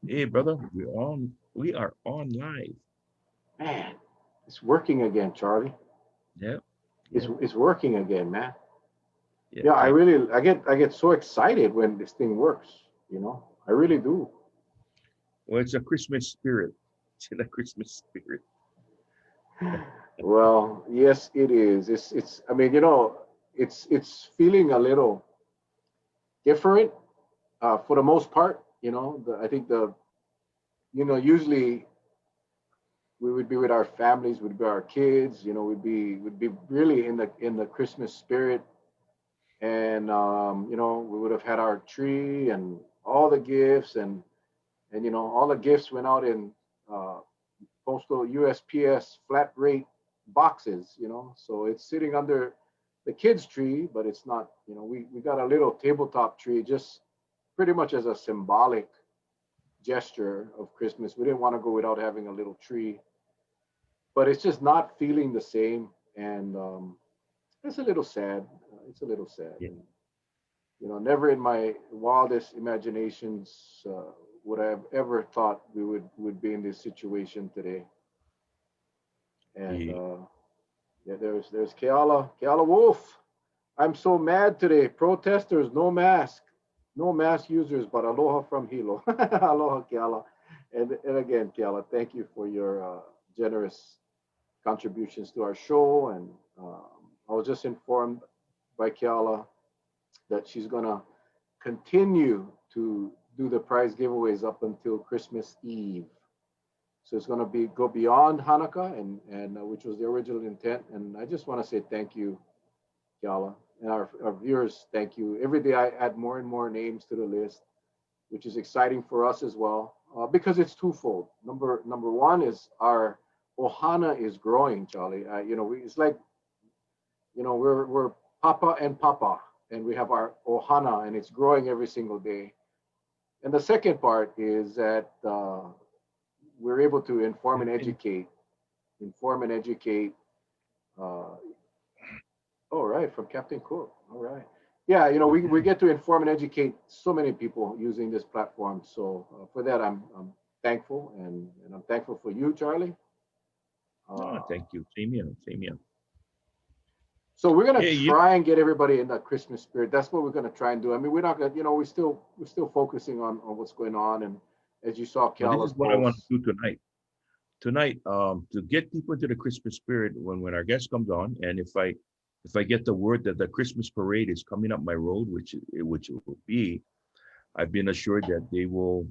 Hey, brother, we are on live. Man, it's working again, Charlie. Yep, It's yep, it's working again, man. yeah. Yeah, Tech. I get so excited when this thing works. I really do. Well, it's a Christmas spirit. It's in a Christmas spirit. Well, yes, it is. It's. I mean, it's feeling a little different for the most part. I think usually we would be with our families, would be our kids. We'd be really in the Christmas spirit, and we would have had our tree and all the gifts, and all the gifts went out in uh, postal USPS flat rate boxes. So it's sitting under the kids' tree, but it's not. We got a little tabletop tree just pretty much as a symbolic gesture of Christmas. We didn't want to go without having a little tree, but it's just not feeling the same, and it's a little sad. It's a little sad, Yeah. and never in my wildest imaginations would I have ever thought we would be in this situation today. And Yeah. yeah, there's Keala Wolf. I'm so mad today. Protesters, no mask users, but aloha from Hilo. Aloha, Keala. And again, Keala, thank you for your generous contributions to our show. And I was just informed by Keala that she's gonna continue to do the prize giveaways up until Christmas Eve. So it's going to be go beyond Hanukkah, and which was the original intent. And I just want to say thank you, Kiala, and our viewers. Thank you. Every day I add more and more names to the list, which is exciting for us as well because it's twofold. Number one is our Ohana is growing, Charlie. It's like we're Papa and Papa, and we have our Ohana, and it's growing every single day. And the second part is that we're able to inform and educate. Uh, all right, from Captain Cook. All right. Yeah, we get to inform and educate so many people using this platform. So for that, I'm thankful, and I'm thankful for you, Charlie. Oh, Uh, thank you. Same here. Same here. so we're gonna Hey, try and get everybody in that Christmas spirit. That's what we're gonna try and do. I mean, we're not gonna, we're still focusing on what's going on, and as you saw well, this is Kiala's what I want post. to do tonight. Tonight, to get people into the Christmas spirit when our guest comes on, and if I get the word that the Christmas parade is coming up my road, which it will be, I've been assured that they will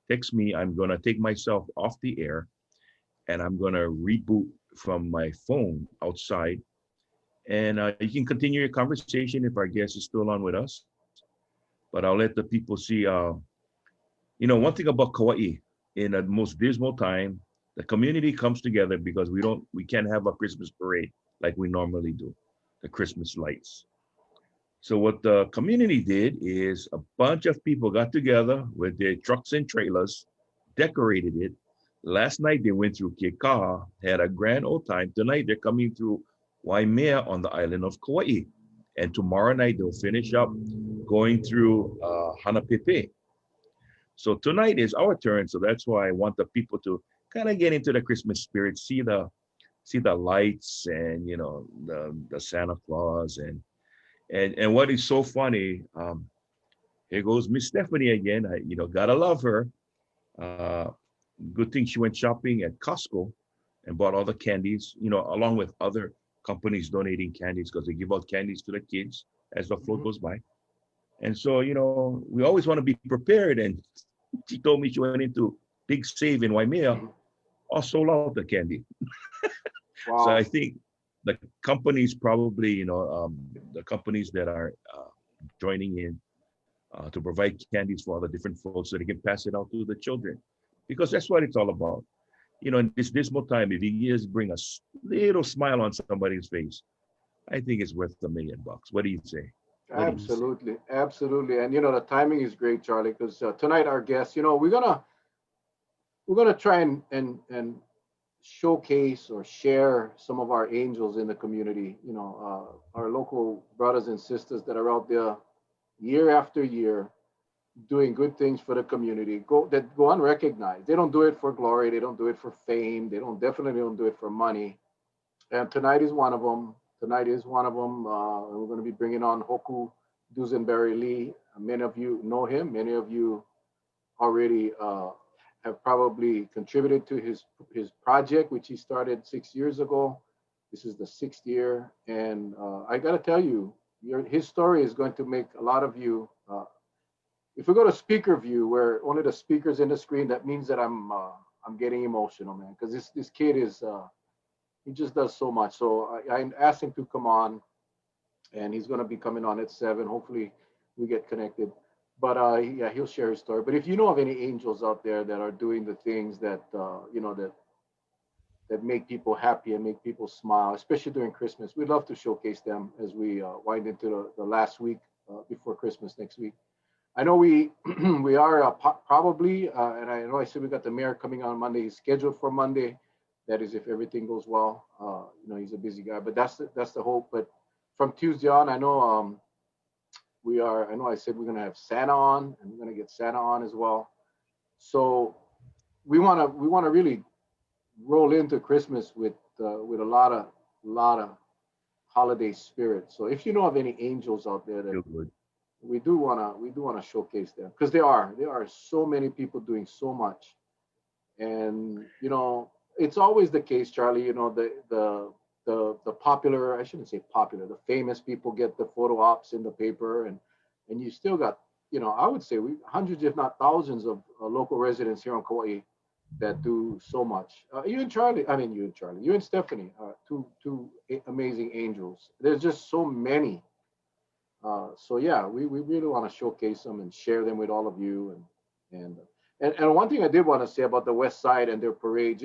text me. I'm gonna take myself off the air and I'm gonna reboot from my phone outside, and you can continue your conversation if our guest is still on with us. But I'll let the people see. One thing about Kauai, in a most dismal time, the community comes together because we can't have a Christmas parade like we normally do, the Christmas lights. So what the community did is a bunch of people got together with their trucks and trailers, decorated it. Last night they went through Kekaha, had a grand old time. Tonight they're coming through Waimea on the island of Kauai. And tomorrow night they'll finish up going through Hanapepe. So tonight is our turn. So that's why I want the people to kind of get into the Christmas spirit, see the lights and the Santa Claus and what is so funny. Here goes Miss Stephanie again. Gotta love her. Uh, Good thing she went shopping at Costco and bought all the candies. Along with other companies donating candies because they give out candies to the kids as the float Mhm. goes by. And so, we always want to be prepared. And she told me she went into Big Save in Waimea, all sold out the candy. So I Wow. think the companies probably, the companies that are joining in to provide candies for all the different folks so they can pass it out to the children, because that's what it's all about. In this dismal time, if you just bring a little smile on somebody's face, I think it's worth $1 million. What do you say? What do you say? Absolutely, absolutely, and the timing is great, Charlie, because tonight our guest, we're gonna try and showcase or share some of our angels in the community. Our local brothers and sisters that are out there year after year doing good things for the community go unrecognized. They don't do it for glory. They don't do it for fame. They don't do it for money. And tonight is one of them. Tonight is one of them. We're going to be bringing on Hoku Dusenberry-Lee. Many of you know him. Many of you already have probably contributed to his project, which he started 6 years ago. This is the sixth year, and I got to tell you, his story is going to make a lot of you. If we go to speaker view, where only the speakers in the screen, that means that I'm getting emotional, man, because this kid is he just does so much. So I asked him to come on, and he's going to be coming on at 7. Hopefully, we get connected. But yeah, he'll share his story. But if you know of any angels out there that are doing the things that that make people happy and make people smile, especially during Christmas, we'd love to showcase them as we wind into the last week before Christmas next week. I know we we are probably, and I know I said we got the mayor coming on Monday. He's scheduled for Monday. That is if everything goes well. He's a busy guy, but that's the hope. But from Tuesday on, I know we are. I know I said we're gonna have Santa on, and we're gonna get Santa on as well. So we wanna really roll into Christmas with a lot of holiday spirit. So if you know of any angels out there that Feel good. we do wanna showcase them, because there are so many people doing so much. And it's always the case, Charlie. The popular, I shouldn't say popular, the famous people get the photo ops in the paper, and you still got, I would say we hundreds if not thousands of local residents here on Kauai that do so much. You and Stephanie, two amazing angels. There's just so many. So yeah, we really want to showcase them and share them with all of you. And one thing I did want to say about the West Side and their parades,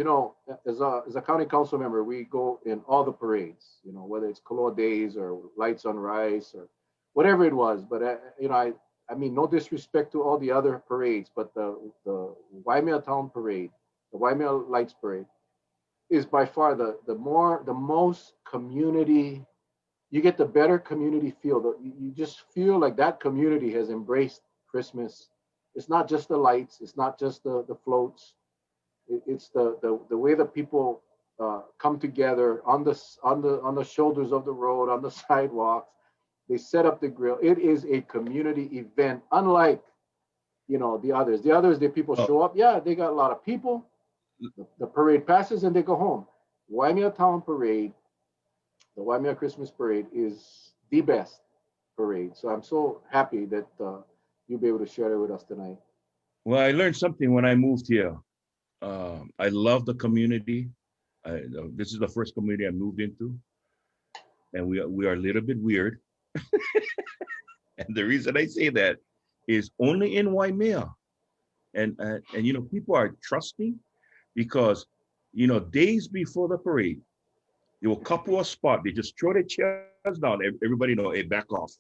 as a county council member, we go in all the parades, whether it's Koloa Days or Lights on Rice or whatever it was. But I mean, no disrespect to all the other parades, but the Waimea Town Parade, the Waimea Lights Parade, is by far the most community. You get the better community feel. You just feel like that community has embraced Christmas. It's not just the lights. It's not just the floats. It's the way that people come together on the shoulders of the road, on the sidewalks. They set up the grill. It is a community event, unlike the others. The others, the people Oh, show up. Yeah, they got a lot of people. The parade passes and they go home. Waimea Town Parade, the Waimea Christmas Parade, is the best parade. So I'm so happy that you'll be able to share it with us tonight. well, I learned something when I moved here. I love the community. This is the first community I moved into, and we are a little bit weird. And the reason I say that is only in Waimea, and people are trusting because days before the parade, they will couple a spot. They just throw their chairs down. Everybody know, hey, back off.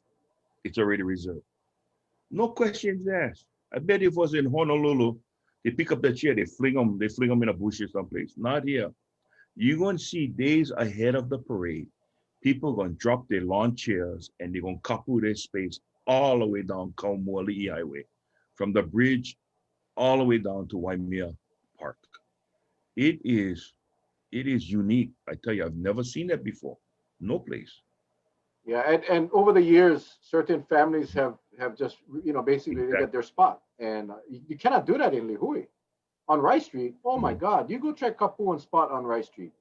It's already reserved. No questions asked. I bet if it was in Honolulu, they pick up the chair, they fling them in a bush or someplace. Not here. You're going to see days ahead of the parade, people are going to drop their lawn chairs and they're going to couple their space all the way down Kaumoali'i Highway, from the bridge all the way down to Waimea Park. It is it is unique. I tell you, I've never seen that before. No place. Yeah, and over the years, certain families have just basically they get Exactly. their spot, and you cannot do that in Lihui on Rice Street. Oh my Mhm. God, you go try Kapuan spot on Rice Street.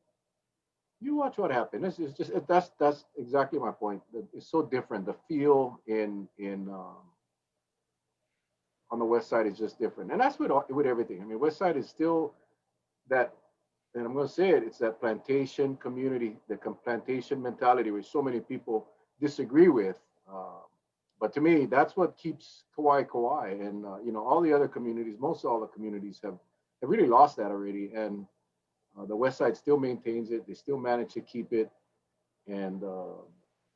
You watch what happened. This is just that's exactly my point. It's so different. The feel in on the West Side is just different, and that's with everything. I mean, West Side is still that, and I'm going to say it. It's that plantation community, the plantation mentality, which so many people disagree with. Uh, but to me, that's what keeps Kauai Kauai, and all the other communities. Most all the communities have really lost that already, and the West Side still maintains it. They still manage to keep it, and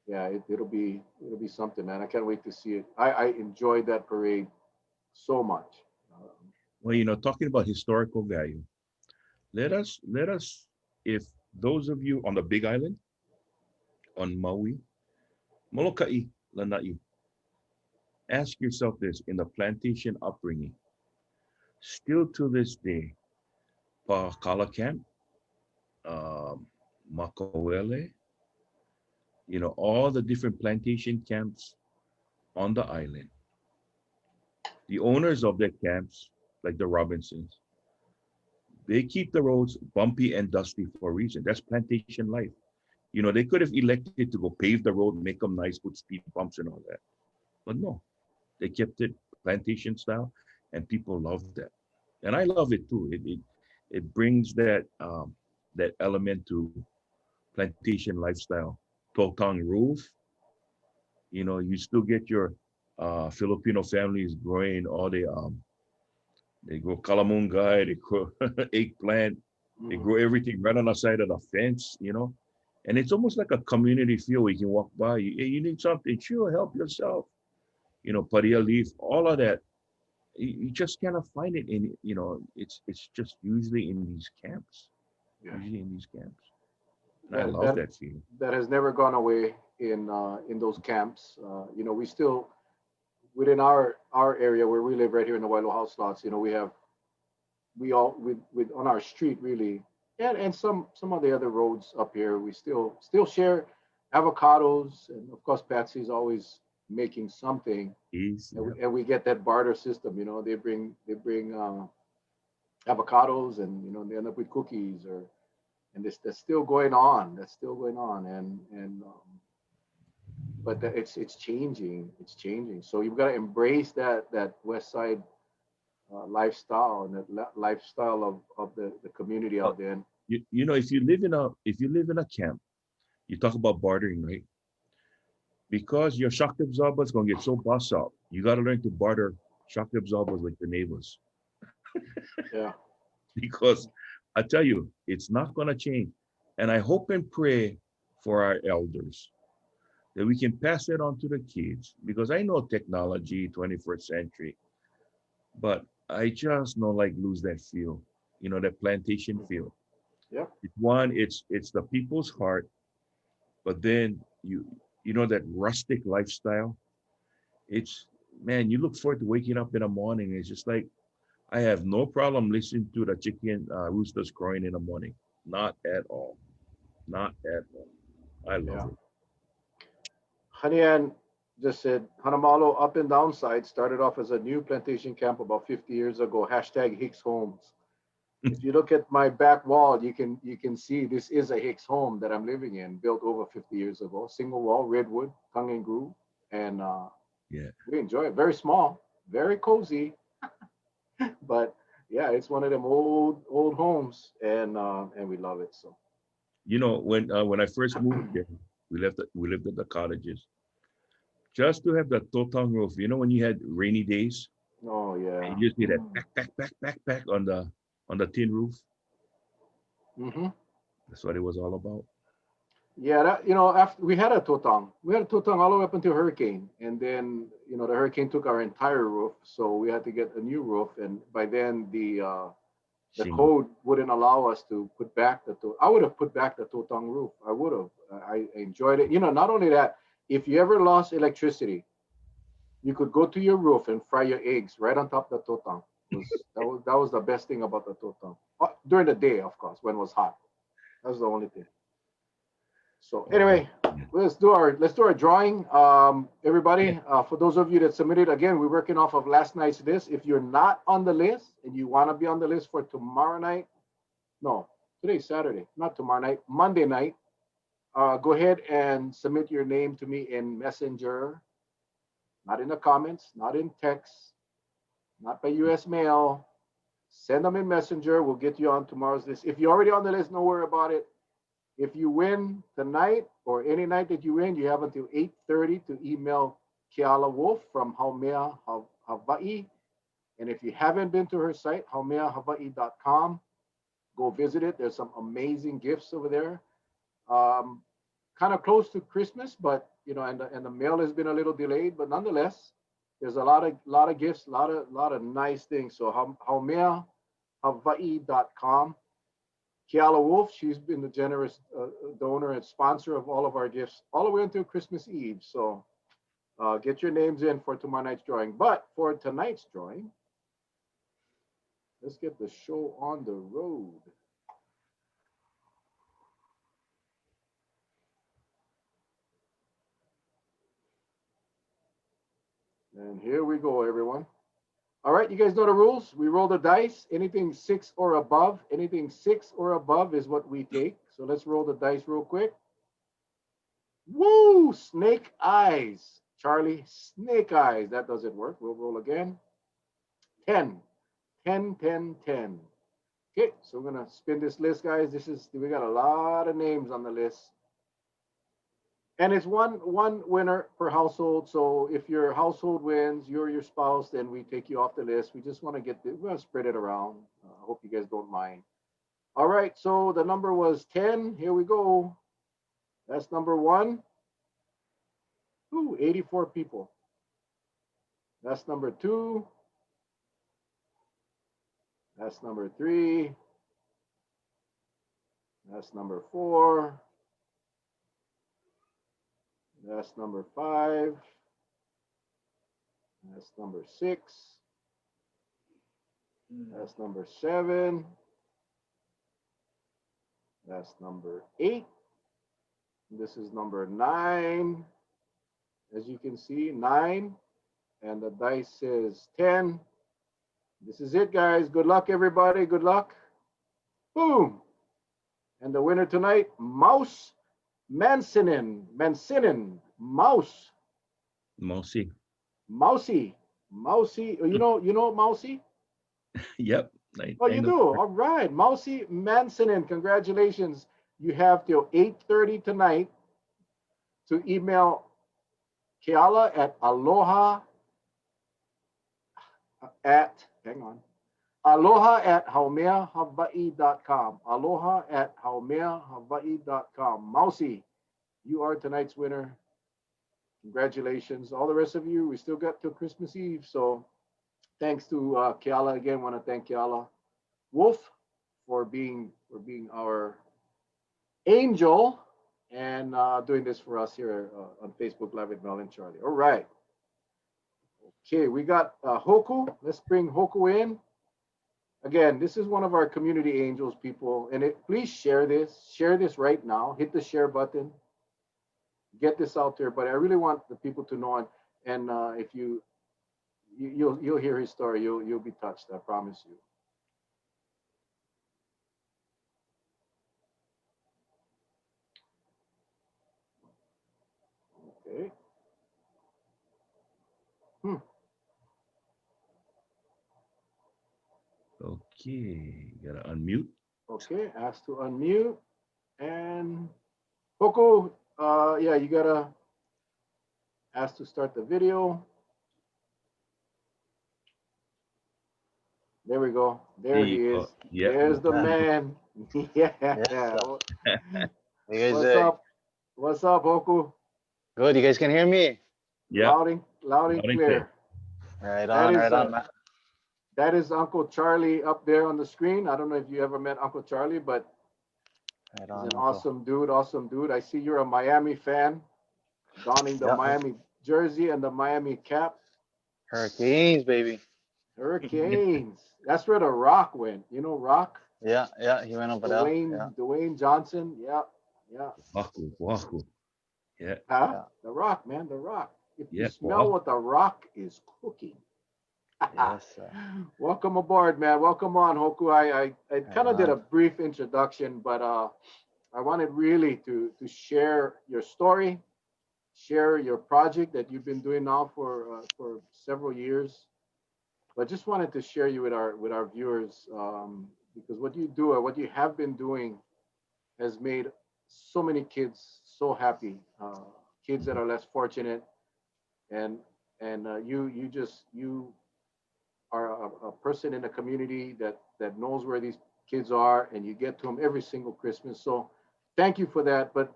yeah, it'll be something, man. I can't wait to see it. I enjoyed that parade so much. Um, Well, talking about historical value, let us, if those of you on the Big Island, on Maui, Molokai, Lanai, Ask yourself this in the plantation upbringing, still to this day, Pakala camp, um, Makawele, all the different plantation camps on the island. The owners of their camps, like the Robinsons, they keep the roads bumpy and dusty for a reason. That's plantation life. They could have elected to go pave the road, make them nice, put speed bumps and all that. But no, they kept it plantation style, and people loved that. And I love it too. It brings that element to plantation lifestyle. Totang roof, you still get your Filipino families growing all they grow calamungai, they grow eggplant, they Mhm. grow everything right on the side of the fence. And it's almost like a community feel where you can walk by, hey, you need something, sure, help yourself. Padilla leaf, all of that. You just cannot find it it's just usually in these camps, Yeah, usually in these camps. And I that love that that feeling. that has never gone away in those camps. We still within our area where we live right here in the Wailo House lots. We have we all with on our street really, and some of the other roads up here. We still share avocados, and of course Patsy's always making something, Is and yeah. we get that barter system. They bring avocados, and they end up with cookies or and this that's still going on. That's still going on, and but it's changing. It's changing. So you've got to embrace that West Side lifestyle and that lifestyle of the community Uh, out there. And if you live in a camp, you talk about bartering, right? Because your shock absorber is going to get so bust out, you got to learn to barter shock absorbers with your neighbors. yeah, Because I tell you, it's not going to change. And I hope and pray for our elders that we can pass it on to the kids, because I know technology, 21st century, but I just don't like lose that feel, that plantation feel. yeah, It's the people's heart, but then that rustic lifestyle. It's Man, you look forward to waking up in the morning. It's just like I have no problem listening to the chicken roosters crowing in the morning. Not at all. Not at all. I love yeah. it. Honey Ann just said Hanamalo up and downside started off as a new plantation camp about 50 years ago. Hashtag Hicks Homes. If you look at my back wall, you can see this is a Hicks home that I'm living in, built over 50 years ago. Single wall, redwood, tongue and groove, and Yeah. we enjoy it. Very small, very cozy, but yeah, it's one of them old homes, and we love it. So When I first moved there, we lived at the cottages. Just to have that totong roof, when you had rainy days oh and yeah. you just hear that back on the tin roof. Hmm. That's what it was all about. Yeah, after we had a totang all the way up until hurricane, and then the hurricane took our entire roof, so we had to get a new roof, and by then the Shingle. code wouldn't allow us to put back I would have put back the totang roof. I would have. I enjoyed it. Not only that, if you ever lost electricity, you could go to your roof and fry your eggs right on top of the totang. That was the best thing about the totang. During the day, of course, when it was hot. That was the only thing. So Oh, anyway, yeah. let's do our drawing. Yeah. Everybody, for those of you that submitted, again, we're working off of last night's list. If you're not on the list and you want to be on the list for tomorrow night, no, today's Saturday, not tomorrow night, Monday night. Go ahead and submit your name to me in Messenger, not in the comments, not in text, not by US mail. Send them in Messenger. We'll get you on tomorrow's list. If you're already on the list, no worry about it. If you win tonight or any night that you win, you have until 8:30 to email Kiala Wolf from Haumea Hawaii. And if you haven't been to her site, haumeahawaii.com, go visit it. There's some amazing gifts over there. Um, kind of close to Christmas, but and the mail has been a little delayed, but nonetheless, there's a lot of gifts, a lot of nice things. So haumeahawaii.com. Kiala Wolf, she's been the generous donor and sponsor of all of our gifts all the way until Christmas Eve. So Get your names in for tomorrow night's drawing. But for tonight's drawing, let's get the show on the road. And here we go, everyone. All right, you guys know the rules. We roll the dice. Anything 6 or above, is what we take. So let's roll the dice real quick. Woo! Snake eyes. Charlie, snake eyes. That doesn't work. We'll roll again. 10. 10, 10, 10. Okay, so we're gonna spin this list, guys. We got a lot of names on the list. And it's one winner per household. So if your household wins, you're your spouse, then we take you off the list. We just want to we're gonna spread it around. I hope you guys don't mind. All right, so the number was 10. Here we go. That's number 1. Ooh, 84 people. That's number 2. That's number 3. That's number 4. That's number 5. That's number 6. That's number 7. That's number 8. This is number 9. As you can see, 9. And the dice says 10. This is it, guys. Good luck, everybody. Good luck. Boom. And the winner tonight, Mouse Mansinen. Mouse. Mousy. Mousy. You know Mousy? Yep. You do? All right. Mousy Mansinen, congratulations. You have till 8:30 tonight to email Keala at aloha at haumeahawaii.com. Aloha at haumeahawaii.com. Mousy, you are tonight's winner. Congratulations. All the rest of you, we still got till Christmas Eve. So thanks to Keala again. Want to thank Keala Wolf for being our angel and doing this for us here on Facebook Live with Mel and Charlie. All right. Okay, we got Hoku. Let's bring Hoku in. Again, this is one of our community angels, people. And please share this. Share this right now. Hit the share button. Get this out there. But I really want the people to know. And if you'll hear his story, you'll be touched. I promise you. Okay. Okay, you gotta unmute. Okay, ask to unmute. And Hoku, yeah, you gotta ask to start the video. There we go. There he is. Yep. There's the man. Yeah. What's up? What's up, Hoku? Good. You guys can hear me? Yeah. Loud and clear. Right on, man. That is Uncle Charlie up there on the screen. I don't know if you ever met Uncle Charlie, but he's an awesome dude. I see you're a Miami fan, donning the Miami jersey and the Miami cap. Hurricanes, baby. Hurricanes. That's where the Rock went. You know Rock? Yeah, he went over there. Dwayne Johnson. Yeah. Waku. Yeah. Huh? The Rock, man. The Rock. If you smell what the Rock is cooking. Yes, sir. Welcome aboard, man. Welcome on, Hoku. I kind of did a brief introduction, but I wanted really to share your story, share your project that you've been doing now for several years. But just wanted to share you with our viewers because what you do or what you have been doing has made so many kids so happy, kids that are less fortunate, and you are a person in the community that knows where these kids are, and you get to them every single Christmas. So thank you for that. But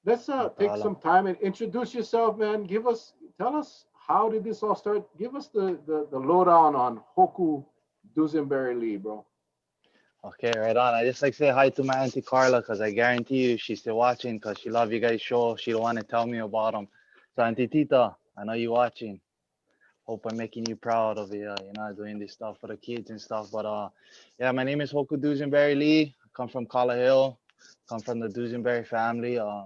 let's take some time and introduce yourself, man. Tell us, how did this all start? Give us the lowdown on Hoku Dusenberry-Lee, bro. Okay, right on. I just like to say hi to my Auntie Carla because I guarantee you she's still watching because she loves you guys' show. She don't want to tell me about them. So Auntie Tita, I know you watching. Hope I'm making you proud of it. Doing this stuff for the kids and stuff. But yeah, my name is Hoku Dusenberry-Lee. I come from Collar Hill. Come from the Dusenberry family. I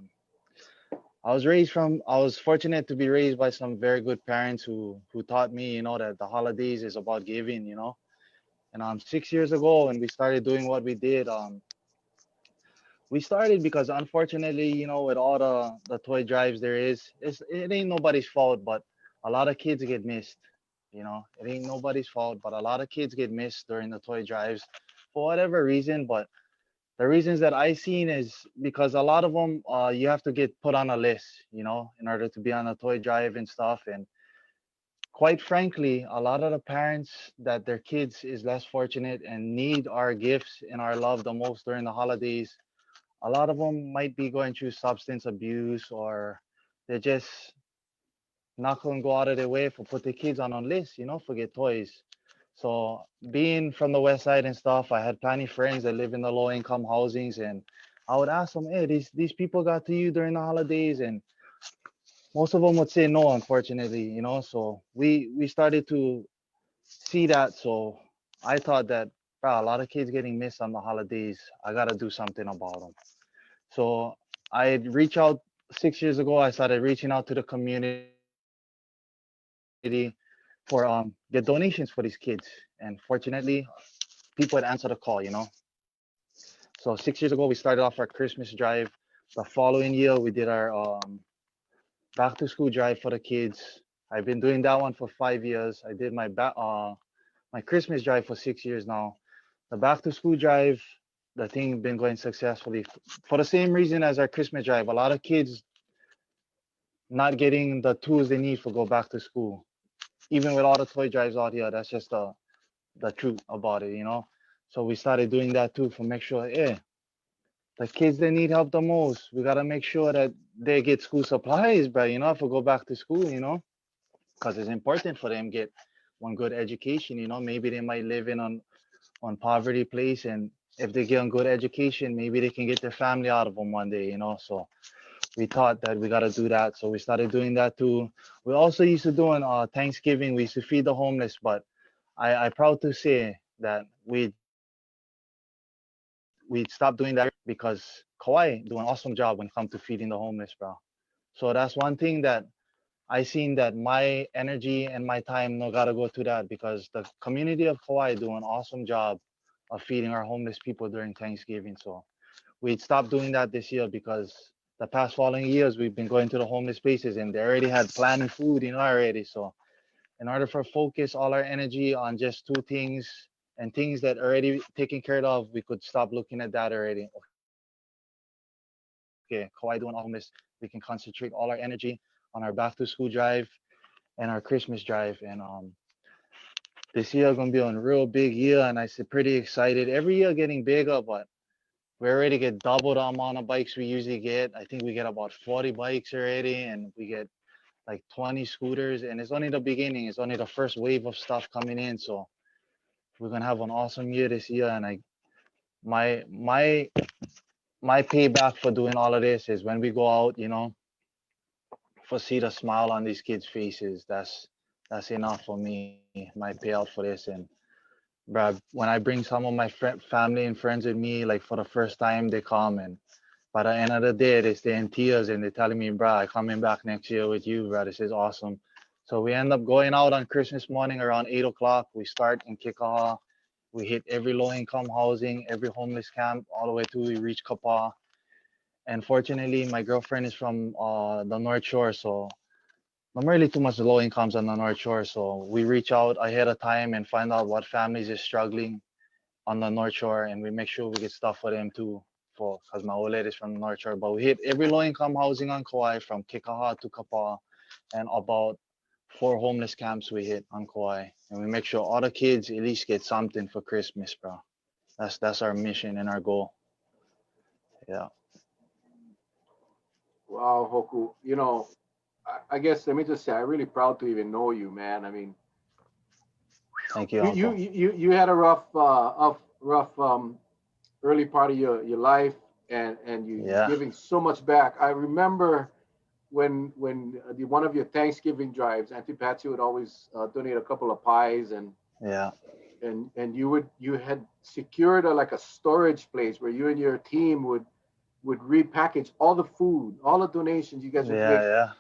was fortunate to be raised by some very good parents who taught me, that the holidays is about giving, And 6 years ago, when we started doing what we did, we started because unfortunately, with all the toy drives there is, it ain't nobody's fault, but a lot of kids get missed. It ain't nobody's fault, but a lot of kids get missed during the toy drives for whatever reason. But the reasons that I seen is because a lot of them, you have to get put on a list, in order to be on a toy drive and stuff. And quite frankly, a lot of the parents that their kids is less fortunate and need our gifts and our love the most during the holidays, a lot of them might be going through substance abuse, or they're just not going to go out of their way for put their kids on a list, for get toys. So being from the west side and stuff, I had plenty friends that live in the low income housings, and I would ask them, hey, these people got to you during the holidays, and most of them would say no, unfortunately, So we started to see that. So I thought that, bro, a lot of kids getting missed on the holidays. I gotta do something about them. So I reached out 6 years ago. I started reaching out to the community for get donations for these kids, and fortunately, people had answered the call. So 6 years ago, we started off our Christmas drive. The following year, we did our back to school drive for the kids. I've been doing that one for 5 years. I did my Christmas drive for 6 years now. The back to school drive, the thing been going successfully for the same reason as our Christmas drive. A lot of kids not getting the tools they need for go back to school. Even with all the toy drives out here, that's just the truth about it. So we started doing that too for make sure, yeah, the kids that need help the most, we gotta make sure that they get school supplies, but for go back to school, because it's important for them get one good education. Maybe they might live in on poverty place, and if they get a good education, maybe they can get their family out of them one day. So we thought that we got to do that, so we started doing that too. We also used to doing Thanksgiving. We used to feed the homeless, but I proud to say that we stopped doing that because Kauai do an awesome job when it comes to feeding the homeless, bro. So that's one thing that I seen, that my energy and my time no gotta go to that, because the community of Kauai do an awesome job of feeding our homeless people during Thanksgiving. So we stopped doing that this year because the past following years we've been going to the homeless places and they already had planning food, already. So in order for focus all our energy on just two things and things that already taken care of, we could stop looking at that already. Okay, Kauai doing all homeless. We can concentrate all our energy on our back to school drive and our Christmas drive. And this year gonna be a real big year, and I said pretty excited. Every year getting bigger, but we already get double the amount of bikes we usually get. I think we get about 40 bikes already, and we get like 20 scooters, and it's only the beginning. It's only the first wave of stuff coming in. So we're gonna have an awesome year this year, and my my my payback for doing all of this is when we go out, for see the smile on these kids' faces. That's enough for me. My payout for this. And bruh, when I bring some of my family and friends with me, like for the first time, they come, and by the end of the day, they stay in tears and they're telling me, bruh, I'm coming back next year with you, bruh. This is awesome. So we end up going out on Christmas morning around 8 o'clock. We start in Kikaha. We hit every low income housing, every homeless camp, all the way till we reach Kapa. And fortunately, my girlfriend is from the North Shore, so not really too much low incomes on the North Shore. So we reach out ahead of time and find out what families is struggling on the North Shore, and we make sure we get stuff for them too. For because my old lady's from the North Shore, but we hit every low income housing on Kauai from Kikaha to Kapa, and about 4 homeless camps we hit on Kauai, and we make sure all the kids at least get something for Christmas, bro. That's our mission and our goal. Yeah. Wow, Hoku. I guess let me just say, I'm really proud to even know you, man. I mean, Thank you, you Uncle. you you had a rough early part of your life, and you Yeah. giving so much back. I remember one of your Thanksgiving drives, Auntie Patsy would always donate a couple of pies, Yeah. and you had secured like a storage place where you and your team would repackage all the food, all the donations. You guys would Yeah. make Yeah.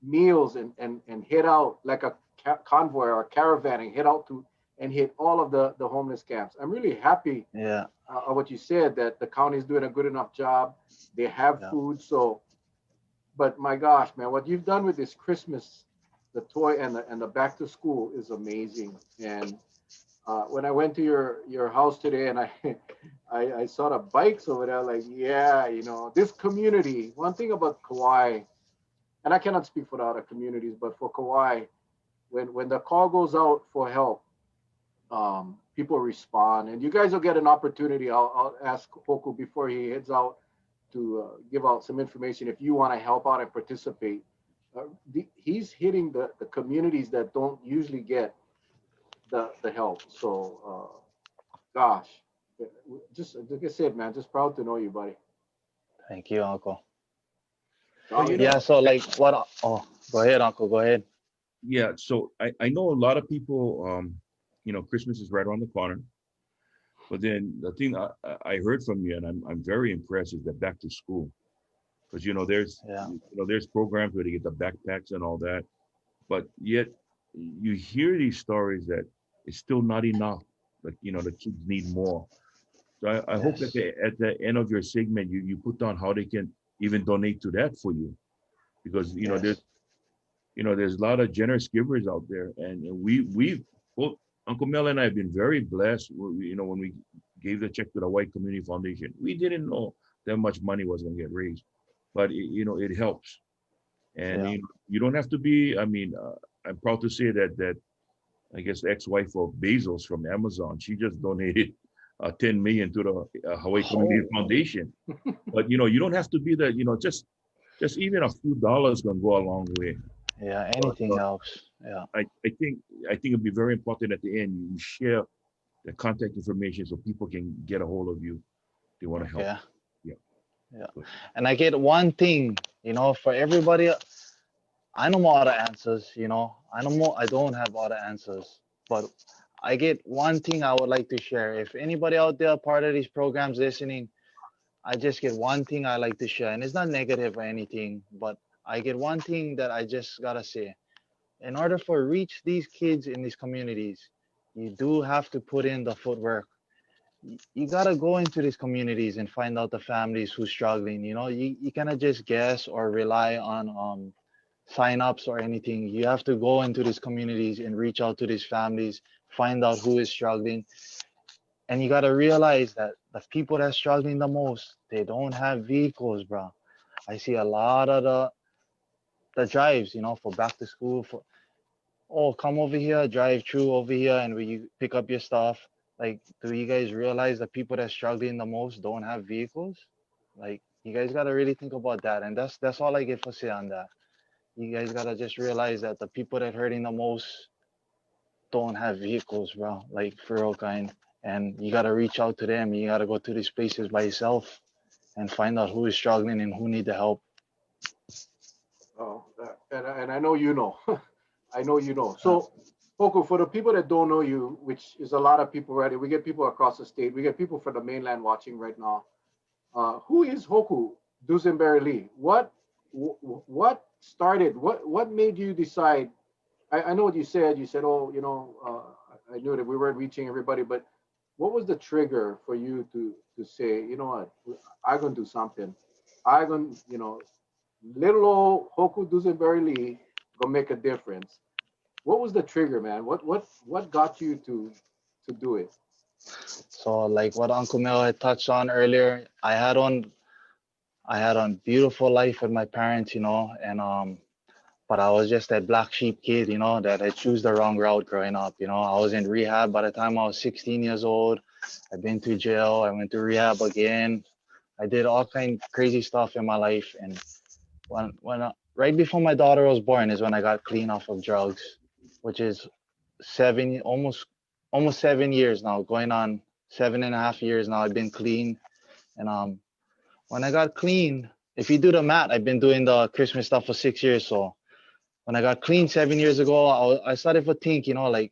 meals and head out like a convoy or a caravan and head out to and hit all of the homeless camps. I'm really happy Yeah. what you said, that the county is doing a good enough job. They have Yeah. food, so. But my gosh, man, what you've done with this Christmas, the toy and the back to school is amazing. And when I went to your house today and I saw the bikes over there, like, yeah, this community. One thing about Kauai, and I cannot speak for the other communities, but for Kauai, when the call goes out for help, people respond, and you guys will get an opportunity. I'll ask Hoku before he heads out to give out some information if you want to help out and participate. He's hitting the communities that don't usually get the help. So, gosh, just like I said, man, just proud to know you, buddy. Thank you, Uncle. Well, you Solid. know, Yeah. So like what? Oh, go ahead, Uncle. Go ahead. yeah. So I know a lot of people. Christmas is right around the corner. But then the thing I heard from you, and I'm very impressed, is the back to school, because Yeah. there's programs where they get the backpacks and all that, but yet you hear these stories that it's still not enough. Like the kids need more. So I hope that Yes. at the end of your segment you put down how they can even donate to that for you, because Yes. there's a lot of generous givers out there, and we both Uncle Mel and I have been very blessed. When we gave the check to the White Community Foundation, we didn't know that much money was going to get raised, but it helps, and Yeah. you don't have to be. I mean, I'm proud to say that I guess the ex-wife of Bezos from Amazon, she just donated 10 million to the Hawaii Community Oh. Foundation. But you don't have to be that. Just even a few dollars can go a long way. Yeah. But Anything helps. Yeah. I think it'd be very important at the end you share the contact information so people can get a hold of you. They want to help. Okay. Yeah. Yeah. Good. And I get one thing, for everybody. I know all the answers. I don't have all the answers, but I get one thing I would like to share. If anybody out there part of these programs listening, I just get one thing I like to share, and it's not negative or anything, but I get one thing that I just gotta say. In order for reach these kids in these communities, you do have to put in the footwork. You gotta go into these communities and find out the families who's struggling. You cannot just guess or rely on sign-ups or anything. You have to go into these communities and reach out to these families, find out who is struggling, and you gotta realize that the people that are struggling the most, they don't have vehicles, bro. I see a lot of the drives, for back to school, for come over here, drive through over here, and where you pick up your stuff. Like, do you guys realize the people that are struggling the most don't have vehicles? Like, you guys gotta really think about that, and that's all I get for say on that. You guys gotta just realize that the people that hurting the most don't have vehicles, bro. Like, for real kind. And you gotta reach out to them. You gotta go to these places by yourself and find out who is struggling and who need the help. Oh, and I know you know. I know you know. So, Hoku, for the people that don't know you, which is a lot of people already, we get people across the state, we get people from the mainland watching right now. Who is Hoku Dusenberry-Lee? What started? What made you decide? I know what you said. You said, "Oh, I knew that we weren't reaching everybody." But what was the trigger for you to say, "You know what? I'm gonna do something. I'm gonna, little old Hoku Dusenberry-Lee gonna make a difference." What was the trigger, man? What got you to do it? So like what Uncle Mel had touched on earlier, I had on beautiful life with my parents, and but I was just that black sheep kid, that I chose the wrong route growing up. I was in rehab by the time I was 16 years old. I've been to jail. I went to rehab again. I did all kind of crazy stuff in my life. And when right before my daughter was born is when I got clean off of drugs, which is almost 7 years now, going on 7.5 years now. I've been clean. And when I got clean, if you do the math, I've been doing the Christmas stuff for 6 years. So when I got clean 7 years ago, I started to think, like,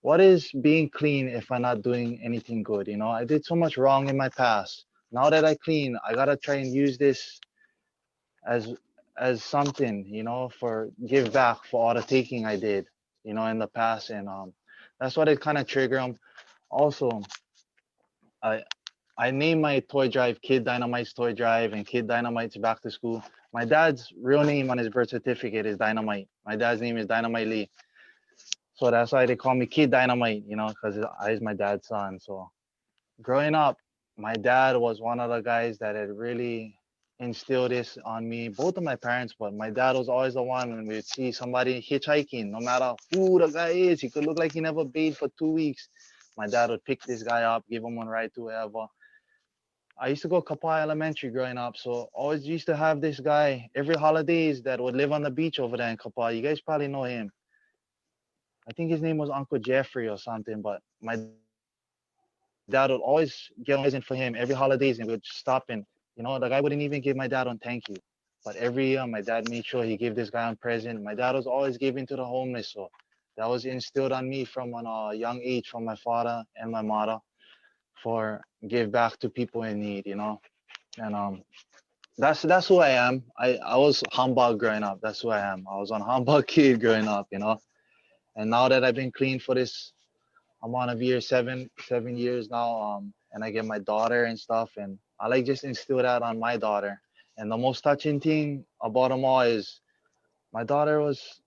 what is being clean if I'm not doing anything good? I did so much wrong in my past. Now that I clean, I gotta try and use this as as something, for give back for all the taking I did, in the past. And that's what it kind of triggered 'em. Also, I I named my toy drive Kid Dynamite's Toy Drive and Kid Dynamite's Back to School. My dad's real name on his birth certificate is Dynamite. My dad's name is Dynamite-Lee. So that's why they call me Kid Dynamite, because I is my dad's son. So growing up, my dad was one of the guys that had really instilled this on me, both of my parents, but my dad was always the one when we'd see somebody hitchhiking, no matter who the guy is, he could look like he never bathed for 2 weeks. My dad would pick this guy up, give him one ride to wherever. I used to go Kapaa Elementary growing up, so always used to have this guy every holidays that would live on the beach over there in Kapaa. You guys probably know him. I think his name was Uncle Jeffrey or something, but my dad would always get one present for him every holidays, and we would stop and, the guy wouldn't even give my dad on thank you. But every year, my dad made sure he gave this guy on present. My dad was always giving to the homeless, so that was instilled on me from a young age from my father and my mother for give back to people in need. And that's who I am. I was humble growing up. That's who I am. I was a humble kid growing up. And now that I've been clean for this amount of years, seven years now, and I get my daughter and stuff, and I like just instill that on my daughter. And the most touching thing about them all is my daughter was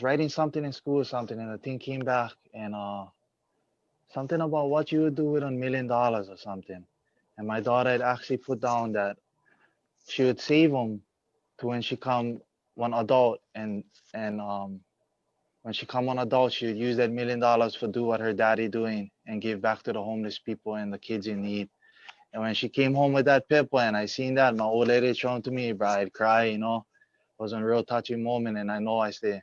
writing something in school or something, and the thing came back and something about what you would do with $1 million or something. And my daughter had actually put down that she would save them to when she come one adult, and when she come on adult, she would use that $1 million for do what her daddy doing and give back to the homeless people and the kids in need. And when she came home with that paper and I seen that, my old lady showing to me, bro, I'd cry. It was a real touching moment, and I know I stay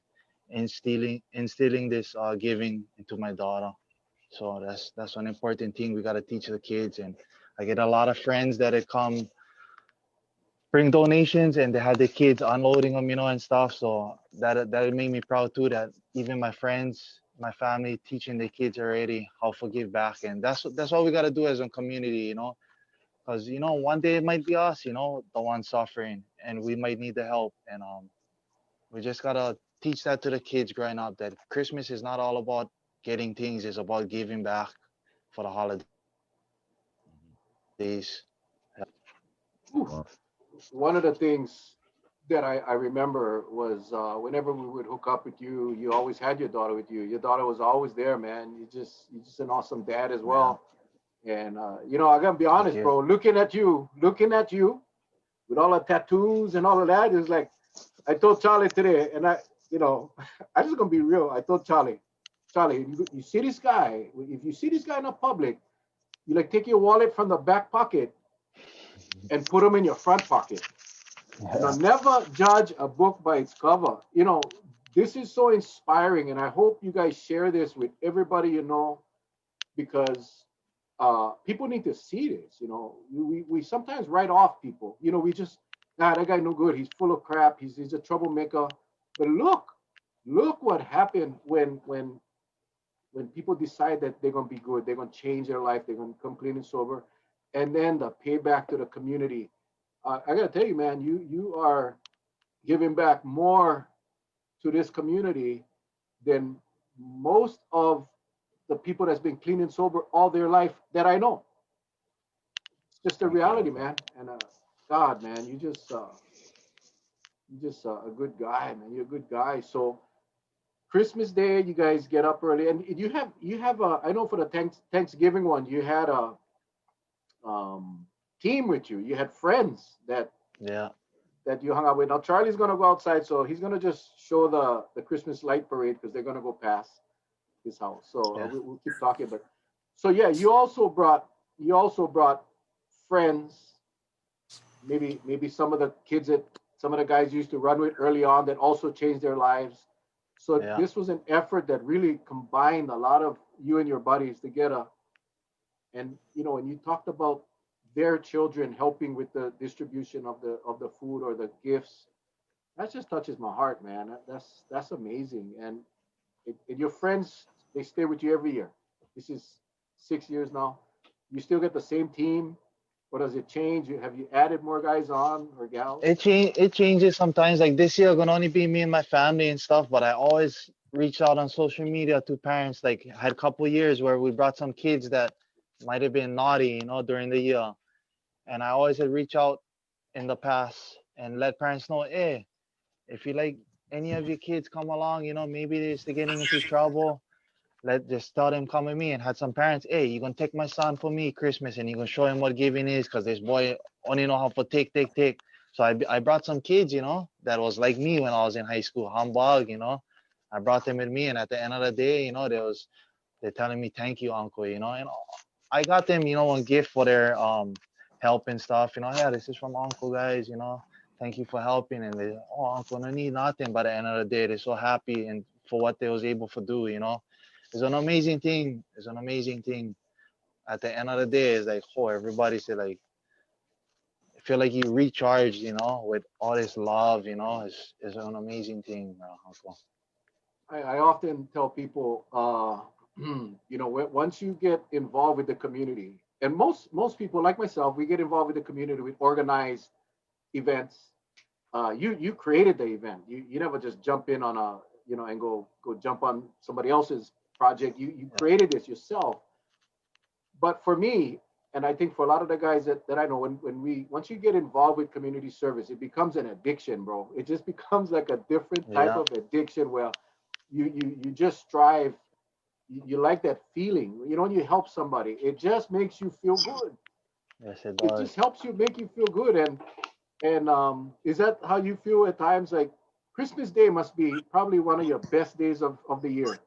instilling this giving into my daughter. So that's an important thing we gotta teach the kids. And I get a lot of friends that had come bring donations and they had the kids unloading them, and stuff. So that made me proud too. That even my friends, my family, teaching the kids already how to give back, and that's what we gotta do as a community. Because one day it might be us, the one suffering, and we might need the help, and we just gotta teach that to the kids growing up that Christmas is not all about getting things; it's about giving back for the holidays. Mhm. Oof. Wow. One of the things that I remember was whenever we would hook up with you, you always had your daughter with you. Your daughter was always there, man. You're just an awesome dad as Yeah, well. And I gotta be thank honest, you. bro. Looking at you with all the tattoos and all of that is like I told Charlie today, and you know, I just gonna be real. I told Charlie, you see this guy. If you see this guy in the public, you like take your wallet from the back pocket and put them in your front pocket. Yeah, Never judge a book by its cover. This is so inspiring, and I hope you guys share this with everybody because people need to see this. We sometimes write off people. We just, that guy no good. He's full of crap. He's a troublemaker. But look what happened when people decide that they're gonna be good. They're gonna change their life. They're gonna come clean and sober, and then the payback to the community. I gotta tell you, man, you are giving back more to this community than most of the people that's been clean and sober all their life that I know. It's just a Thank you, reality, Alpha. man. And God, man, you just a good guy, man. You're a good guy. So Christmas Day, you guys get up early, and you have a. I know for the Thanksgiving one, you had a team with you. You had friends yeah, that you hung out with. Now Charlie's gonna go outside, so he's gonna just show the Christmas light parade because they're gonna go past his house. So yeah, we'll keep talking. But so yeah, you also brought friends. Maybe some of the kids that some of the guys used to run with early on that also changed their lives. So yeah, this was an effort that really combined a lot of you and your buddies together. And when you talked about their children helping with the distribution of the food or the gifts. That just touches my heart, man. That's amazing. And your friends, they stay with you every year. This is 6 years now. You still get the same team, or does it change? Have you added more guys on or gals? It changes sometimes. Like this year, gonna only be me and my family and stuff. But I always reach out on social media to parents. Like had a couple years where we brought some kids that might have been naughty, during the year, and I always had reach out in the past and let parents know, hey, if you like any of your kids come along, maybe they're getting into trouble. Let just tell them come with me. And had some parents, hey, you gonna take my son for me Christmas, and you gonna show him what giving is, cause this boy only know how to take. So I brought some kids, that was like me when I was in high school, humbug. I brought them with me, and at the end of the day, they're telling me thank you, uncle, and I got them, one gift for their help and stuff. Yeah, this is from uncle, guys. Thank you for helping. And they, oh, uncle, no need nothing. By the end of the day, they're so happy and for what they was able to do. It's an amazing thing. It's an amazing thing. At the end of the day, it's like, oh, everybody say like, feel like you recharge, with all this love. It's an amazing thing, uncle. I often tell people, once you get involved with the community, and most people like myself, we get involved with the community with organized events. You created the event. You never just jump in on a and go jump on somebody else's project. You Yeah. created this yourself. But for me, and I think for a lot of the guys that I know, when we once you get involved with community service, it becomes an addiction, bro. It just becomes like a different type Yeah. of addiction where you just strive. You like that feeling. When you help somebody, it just makes you feel good. Yes, it It does. just helps you make you feel good. And is that how you feel at times? Like Christmas Day must be probably one of your best days of the year.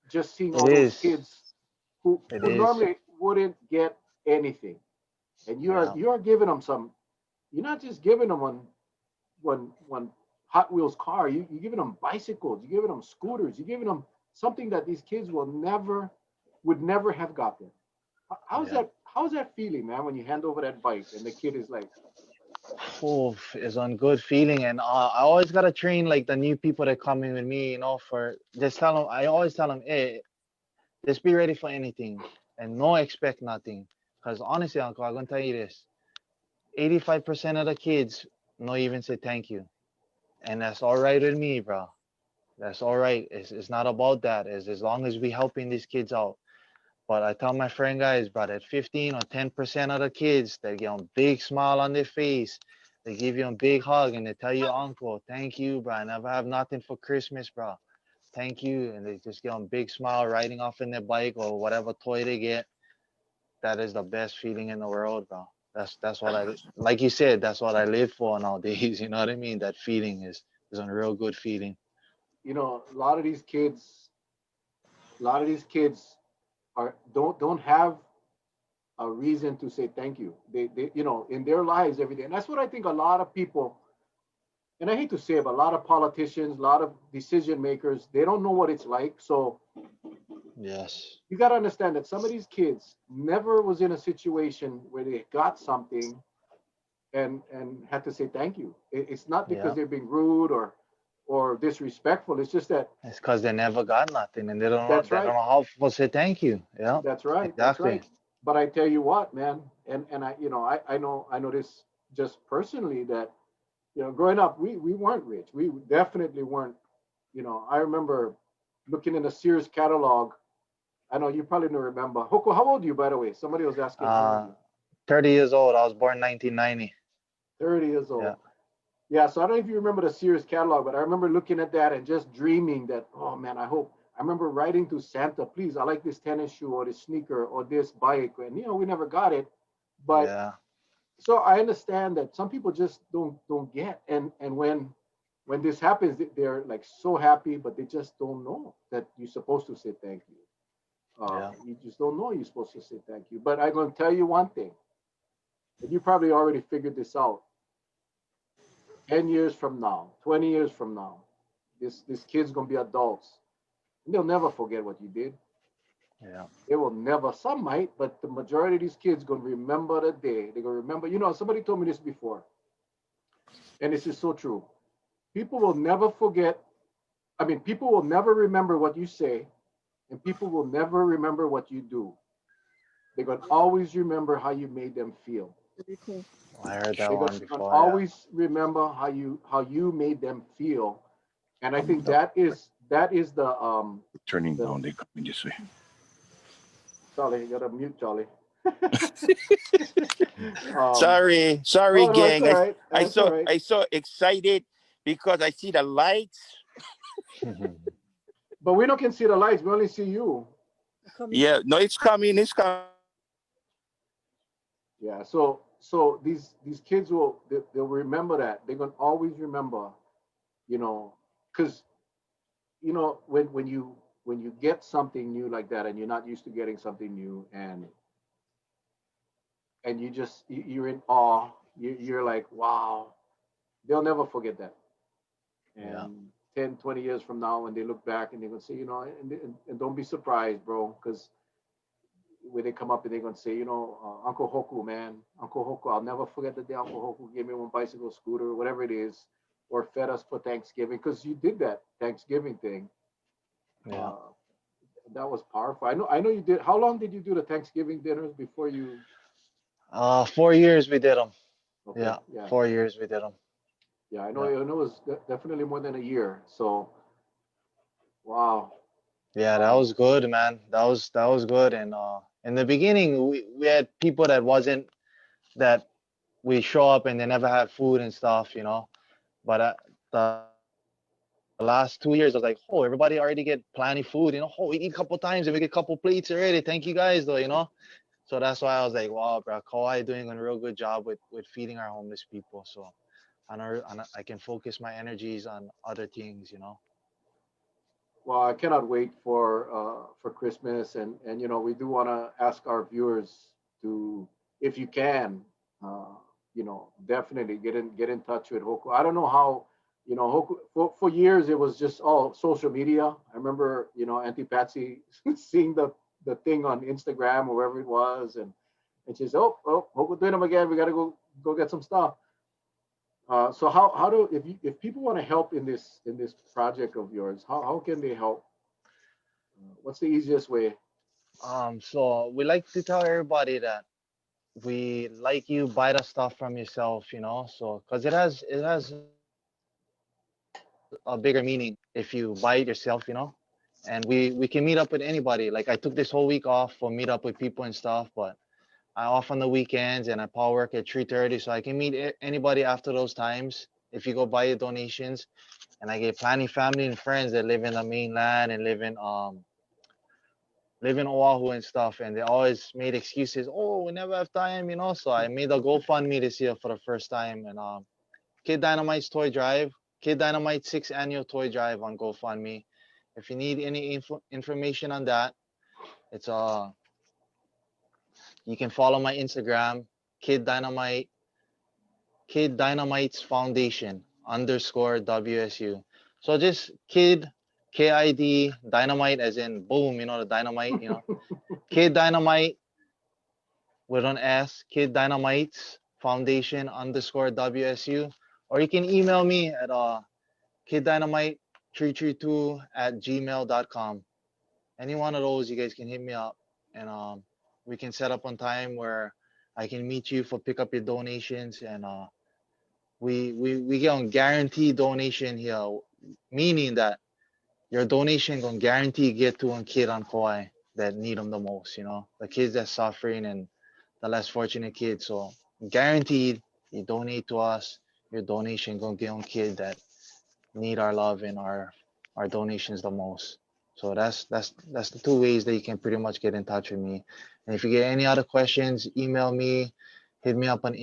Just seeing It all those is. kids who It who is. normally wouldn't get anything, and Yeah. you are giving them some. You're not just giving them one Hot Wheels car. You're giving them bicycles. You're giving them scooters. You're giving them something that these kids would never have gotten. How's Yeah. that feeling, man? When you hand over that bike and the kid is like, Oh, it's on good feeling, and I always gotta train like the new people that come in with me, for just tell them. I always tell them, hey, just be ready for anything, and no expect nothing. Cause honestly, uncle, I'm gonna tell you this: 85% of the kids no even say thank you, and that's all right with me, bro. That's all right. It's not about that. It's as long as we helping these kids out. But I tell my friend guys, bro, that 15 or 10% of the kids, they get a big smile on their face. They give you a big hug and they tell you, uncle, thank you, bro. I never have nothing for Christmas, bro. Thank you. And they just get a big smile riding off in their bike or whatever toy they get. That is the best feeling in the world, bro. That's what I like you said, that's what I live for nowadays. You know what I mean? That feeling is a real good feeling. a lot of these kids, are don't have a reason to say thank you. They in their lives every day, and that's what I think a lot of people. And I hate to say it, but a lot of politicians, a lot of decision makers, they don't know what it's like. So Yes. you got to understand that some of these kids never was in a situation where they got something and had to say thank you. It's not because Yeah. they're being rude or disrespectful. It's just that It's because they never got nothing and they don't know that's they don't right. know how to say thank you. Yeah, That's right. That's exactly. right. But I tell you what, man, and I know this just personally that growing up we weren't rich. We definitely weren't. I remember looking in the Sears catalog. I know you probably don't remember. Hoko, how old are you, by the way? Somebody was asking how old Uh, you. 30 years old. I was born 1990. 30 years Yeah. old. Yeah, so I don't know if you remember the Sears catalog, but I remember looking at that and just dreaming that, oh man, I hope. I remember writing to Santa, please, I like this tennis shoe or this sneaker or this bike. And we never got it. But Yeah. so I understand that some people just don't get. And when this happens, they're like so happy, but they just don't know that you're supposed to say thank you. Yeah. You just don't know you're supposed to say thank you. But I'm going to tell you one thing, and you probably already figured this out. 10 years from now, 20 years from now, this kid's gonna be adults. And they'll never forget what you did. Yeah. They will never. Some might, but the majority of these kids gonna remember the day. They're gonna remember. You know, somebody told me this before, and this is so true. People will never forget. I mean, people will never remember what you say, and people will never remember what you do. They're gonna always remember how you made them feel. I heard that They're one gonna before. Yeah. always remember how you made them feel, and I think Yep. that is Turning the down, they coming this way. Charlie. You gotta mute Charlie. um, Sorry, no, no, it's gang. all right. It's all right. I so excited because I see the lights. But we don't can see the lights. We only see you. Yeah, no, it's coming. It's coming. Yeah. So these kids they'll remember that. They're gonna always remember. You know, because when you get something new like that, and you're not used to getting something new, and you're in awe. You're like, wow. They'll never forget that. Yeah. And 10, 20 years from now, when they look back and they're gonna say, and don't be surprised, bro, because when they come up and they're gonna say, Uncle Hoku, man, Uncle Hoku, I'll never forget the day Uncle Hoku gave me one bicycle scooter, whatever it is, or fed us for Thanksgiving, because you did that Thanksgiving thing. Yeah. Uh, that was powerful. I know you did. How long did you do the Thanksgiving dinners before you? 4 years we did them. Okay, Yeah. yeah, 4 years we did them. yeah. I know. Yeah. I know it was definitely more than a year. So, wow. Yeah, that Um, was good, man. That was good. And in the beginning, we had people that we show up and they never had food and stuff. But the last 2 years, I was like, oh, everybody already get plenty food. Oh, we eat a couple times and we get a couple plates already. Thank you guys, though. So that's why I was like, wow, bro, Kauai doing a real good job with feeding our homeless people. So I can focus my energies on other things. Well, I cannot wait for Christmas, and we do want to ask our viewers to, if you can, definitely get in touch with Hoku. I don't know how, Hoku for years it was just all social media. I remember Auntie Patsy seeing the thing on Instagram or wherever it was, and she said, oh, Hoku doing them again. We got to go get some stuff. So how do if people want to help in this project of yours, how can they help? What's the easiest way? So we like to tell everybody that we like you buy the stuff from yourself. So because it has a bigger meaning if you buy it yourself. And we can meet up with anybody. Like I took this whole week off for meet up with people and stuff, but I off on the weekends and I probably work at 3:30, so I can meet anybody after those times if you go buy your donations. And I get plenty family and friends that live in the mainland and live in Oahu and stuff, and they always made excuses. Oh, we never have time. So I made a GoFundMe this year for the first time, and Kid Dynamite's toy drive, Kid Dynamite 6th annual toy drive on GoFundMe. If you need any information on that, it's you can follow my Instagram, Kid Dynamite, Kid Dynamite's Foundation _WSU. So just Kid KID Dynamite as in boom, the dynamite. Kid Dynamite with an S, Kid Dynamite's Foundation _WSU. Or you can email me at kiddynamite332@gmail.com. Any one of those, you guys can hit me up, and we can set up on time where I can meet you for pick up your donations, and we get on guaranteed donation here, meaning that your donation gonna guarantee get to one kid on Kauai that need them the most. The kids that suffering and the less fortunate kids. So guaranteed, you donate to us, your donation gonna get on kid that need our love and our donations the most. So that's the two ways that you can pretty much get in touch with me. And if you get any other questions, email me, hit me up on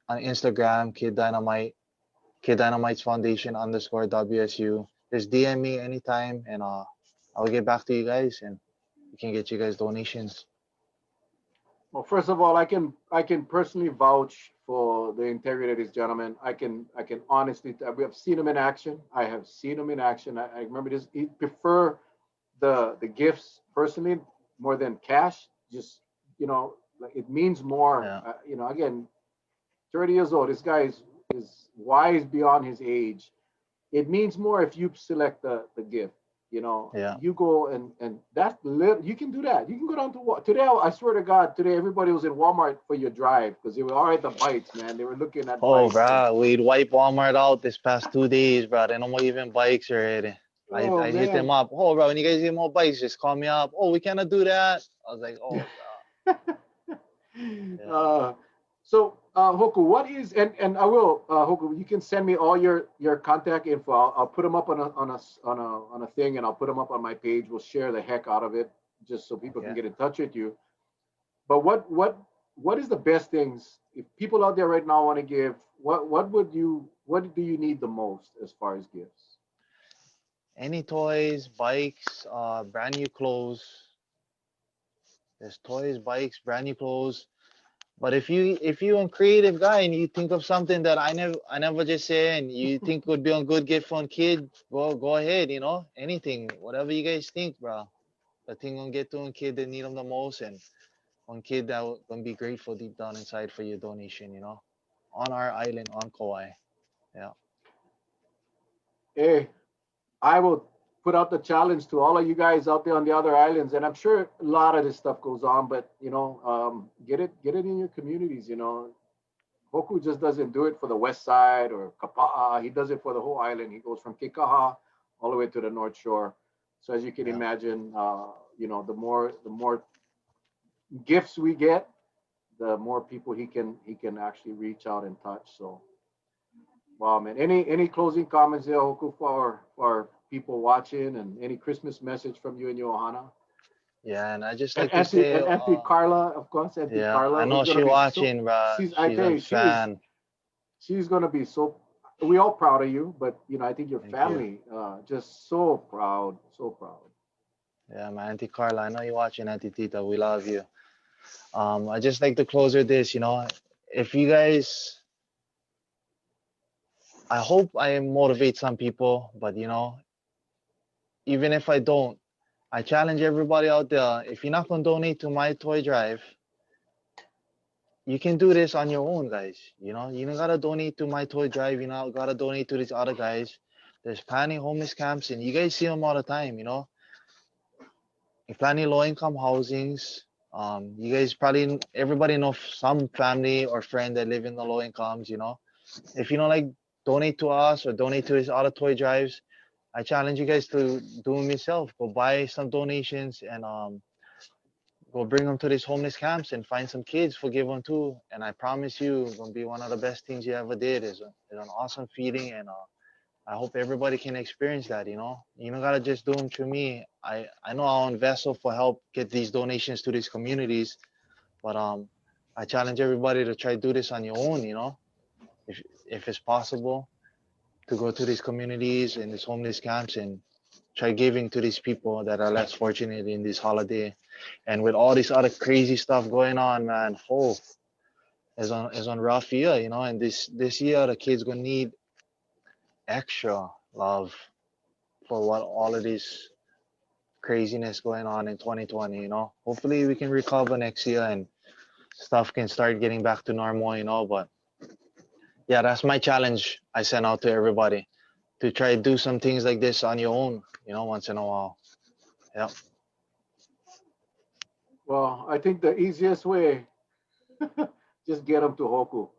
Instagram, Kid Dynamite's Foundation _WSU. Just DM me anytime, and I'll get back to you guys, and we can get you guys donations. Well, first of all, I can personally vouch for the integrity of this gentleman. I can honestly, we have seen him in action. I have seen him in action. I remember this. He prefer the gifts personally, more than cash. Just, like it means more. Yeah. Again, 30 years old. This guy is wise beyond his age. It means more if you select the gift. Yeah. You go and that's you can do that. You can go down to today. I swear to God, today everybody was in Walmart for your drive because they were all at the bites, man. They were looking at Oh, bikes. bro, we'd wipe Walmart out this past 2 days, bro. They no more even bikes already. Oh I hit them man. up. Oh, bro, when you guys get more bikes, just call me up. Oh, we cannot do that. I was like, oh, bro. Yeah. So Hoku, what is and I will Hoku, you can send me all your contact info. I'll put them up on a thing, and I'll put them up on my page. We'll share the heck out of it just so people can Okay. get in touch with you. But what is the best things if people out there right now want to give? What do you need the most as far as gifts? Any toys, bikes, brand new clothes. There's toys, bikes, brand new clothes. But if you a creative guy and you think of something that I never just say and you think would be a good gift for a kid, go ahead, anything, whatever you guys think, bro. The thing gonna get to a kid that need them the most, and one kid that gonna be grateful deep down inside for your donation, on our island on Kauai. Yeah. Hey, I will put out the challenge to all of you guys out there on the other islands, and I'm sure a lot of this stuff goes on, but get it in your communities. Hoku just doesn't do it for the west side or Kapa'a. He does it for the whole island. He goes from Kekaha all the way to the North Shore. So as you can Yeah. imagine, the more gifts we get, the more people he can actually reach out and touch. So wow, man. Any closing comments there, Hoku, for people watching, and any Christmas message from you and Johanna? Yeah, and I just And like to say, Auntie Carla, of course, Auntie yeah, I Carla, who's know gonna she be so. watching, bro. I She's tell a you, fan. she's gonna be so. We all proud of you, but I think your Thank you. family, just so proud, so proud. Yeah, my Auntie Carla, I know you're watching, Auntie Tita. We love you. I just like to close with this, if you guys, I hope I motivate some people, but even if I don't, I challenge everybody out there. If you're not gonna donate to my toy drive, you can do this on your own, guys. You don't gotta donate to my toy drive. You not gotta donate to these other guys. There's plenty homeless camps, and you guys see them all the time. Plenty low income housings. You guys probably everybody know some family or friend that live in the low incomes. If you don't like donate to us or donate to his other toy drives, I challenge you guys to do them yourself. Go buy some donations and go bring them to these homeless camps and find some kids, forgive them too. And I promise you, it's gonna be one of the best things you ever did. It's an awesome feeling, and I hope everybody can experience that. You don't gotta just do them through me. I know I'll invest for help get these donations to these communities, but I challenge everybody to try to do this on your own. If it's possible to go to these communities and these homeless camps and try giving to these people that are less fortunate in this holiday. And with all this other crazy stuff going on, man, is on rough year, and this year the kids gonna need extra love for what all of this craziness going on in 2020. Hopefully we can recover next year and stuff can start getting back to normal. But yeah, that's my challenge I sent out to everybody, to try to do some things like this on your own, once in a while. Yeah. Well, I think the easiest way, just get them to Hoku.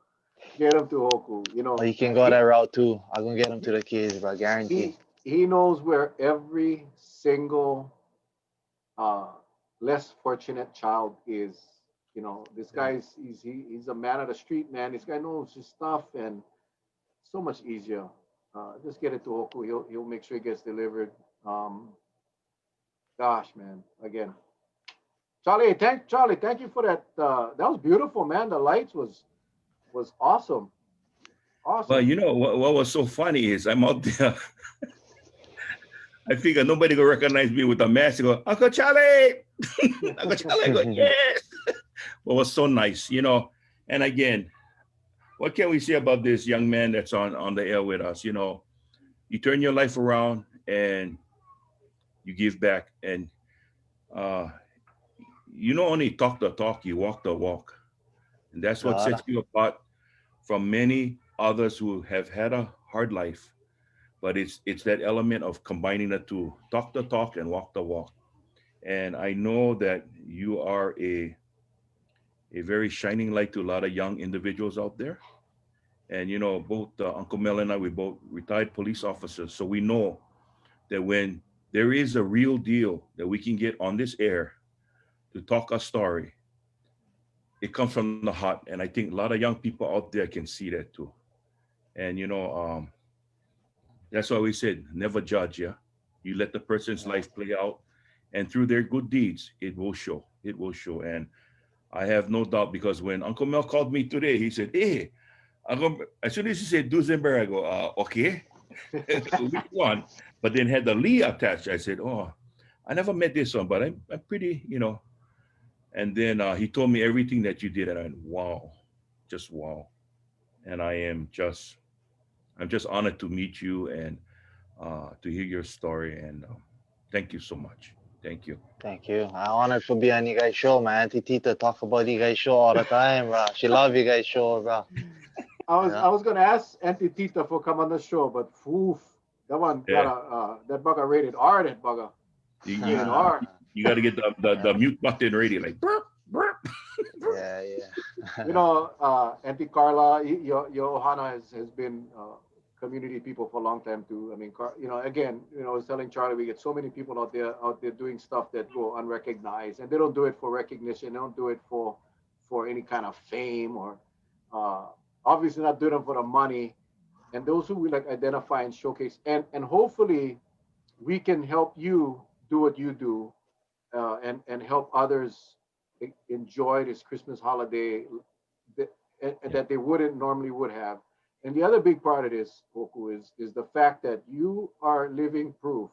Get them to Hoku. Or you can go that route too. I'm gonna get them to the kids, but I guarantee. He knows where every single uh, less fortunate child is. This guy's he's a man of the street, man. This guy knows his stuff, and so much easier. Just get it to Hoku. He'll make sure it gets delivered. Um, Gosh, man. Again, Charlie, thank you for that. That was beautiful, man. The lights was awesome. Well, Awesome. what was so funny is I'm out there. I figure nobody gonna recognize me with a mask. I go, Uncle Charlie, Uncle Charlie. I go, yes. What was so nice, And again, what can we say about this young man that's on the air with us? You turn your life around and you give back, and uh, you don't only talk the talk, you walk the walk. And that's what God. sets you apart from many others who have had a hard life. But it's that element of combining the two, talk the talk and walk the walk. And I know that you are a very shining light to a lot of young individuals out there. And you know, both Uncle Mel and I, we both retired police officers, so we know that when there is a real deal that we can get on this air to talk a story, it comes from the heart. And I think a lot of young people out there can see that too. And you know, that's why we said never judge. Yeah, you let the person's Yeah. life play out, and through their good deeds, it will show. It will show. And I have no doubt because when Uncle Mel called me today, he said, "Hey, as soon as he said Dusenberry, I go, okay, which one?" But then had the Lee attached. I said, "Oh, I never met this one, but I'm pretty, you know." And then he told me everything that you did, and I went, "Wow, just wow." And I'm just honored to meet you and to hear your story. And thank you so much. Thank you. Thank you. I'm honored to be on you guys' show, man. Auntie Tita talk about you guys' show all the time, bro. She love you guys' show, bro. I Yeah. was gonna ask Auntie Tita for come on the show, but oof, that one got Yeah, that bugger rated R. That bugger you you, rated R. you got to get the Yeah. mute button ready, like burp burp. Yeah, You yeah. know, Auntie Carla, your Ohana has been community people for a long time too. I mean, you know, again, you know, I was telling Charlie, we get so many people out there doing stuff that go unrecognized, and they don't do it for recognition. They don't do it for any kind of fame or uh, obviously not doing it for the money. And those who we like identify and showcase, and hopefully we can help you do what you do, and help others enjoy this Christmas holiday that, Yeah, that they wouldn't normally would have. And the other big part of this, Hoku, is the fact that you are living proof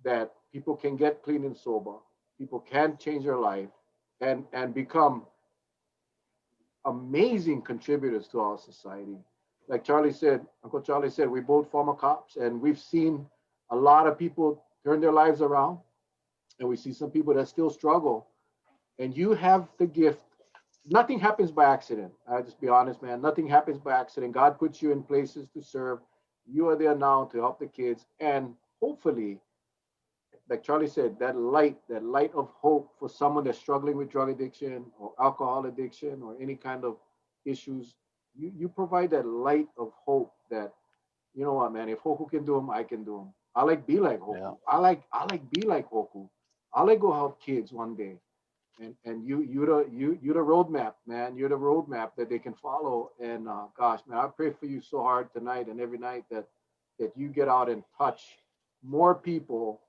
that people can get clean and sober, people can change their life, and become amazing contributors to our society. Like Charlie said, Uncle Charlie said, we both former cops, and we've seen a lot of people turn their lives around, and we see some people that still struggle. And you have the gift. Nothing happens by accident. I'll just be honest, man. Nothing happens by accident. God puts you in places to serve. You are there now to help the kids. And hopefully, like Charlie said, that light of hope for someone that's struggling with drug addiction or alcohol addiction or any kind of issues, you provide that light of hope that, you know what, man, if Hoku can do them, I can do them. I like be like Yeah. Hoku. I like be like Hoku. I like go help kids one day. And you the roadmap, man. You're the roadmap that they can follow. And gosh, man, I pray for you so hard tonight and every night that you get out and touch more people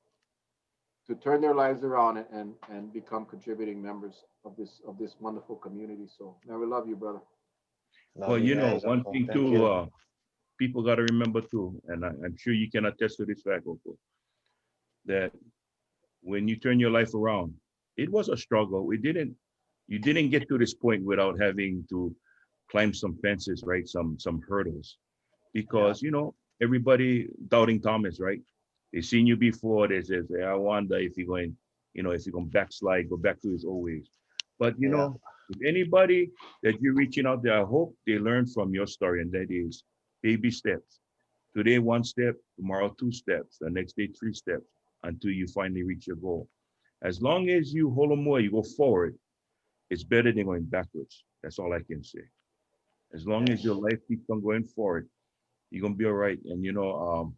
to turn their lives around and become contributing members of this wonderful community. So, man, we love you, brother. well, Love you you know, guys, one Uncle. thing Thank too, you. people got to remember too, and I'm sure you can attest to this fact, Oko, that when you turn your life around, it was a struggle. You didn't get to this point without having to climb some fences, right? Some hurdles, Yeah. because you know everybody doubting Thomas, right? They seen you before. They says, hey, I wonder if you're going, you know, if you're going to backslide, go back to his old ways. But you Yeah. know, if anybody that you're reaching out there, I hope they learn from your story, and that is baby steps. Today, one step, tomorrow, two steps, the next day, three steps, until you finally reach your goal. As long as you hold on more, you go forward, it's better than going backwards. That's all I can say. As long as your Yes. life keeps on going forward, you're gonna be all right. And you know,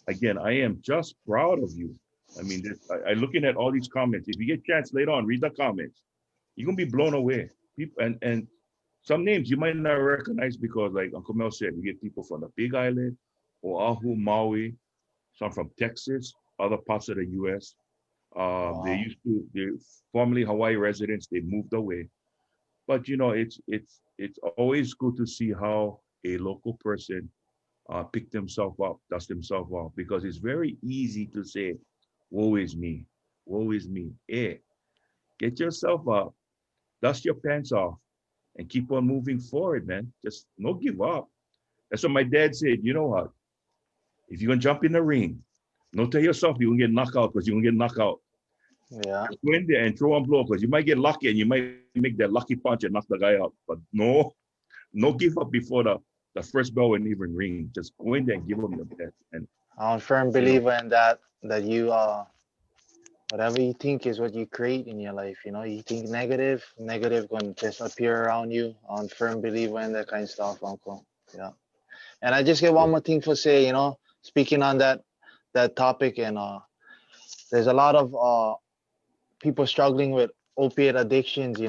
again, I am just proud of you. I mean, I looking at all these comments. If you get a chance later on, read the comments. You're gonna be blown away. People and some names you might not recognize because, like Uncle Mel said, we get people from the Big Island, Oahu, Maui, some from Texas, other parts of the U.S. Wow. They formerly Hawaii residents. They moved away, but you know, it's always good to see how a local person pick themselves up, dust themselves off, because it's very easy to say, "Woe is me, woe is me." Hey, get yourself up, dust your pants off, and keep on moving forward, man. Just no give up. That's what my dad said. You know what? If you're gonna jump in the ring, don't tell yourself you're gonna get knocked out because you're gonna get knocked out. Yeah. Go in there and throw one blow because you might get lucky and you might make that lucky punch and knock the guy out. But no give up before the first bell wouldn't even ring. Just go in there and give them the best. And I'm a firm you know, believer in that you whatever you think is what you create in your life. You think negative gonna just appear around you. I'm a firm believer in that kind of stuff, Uncle. Yeah. And I just get one more thing for say, speaking on that topic, and there's a lot of people struggling with opiate addictions,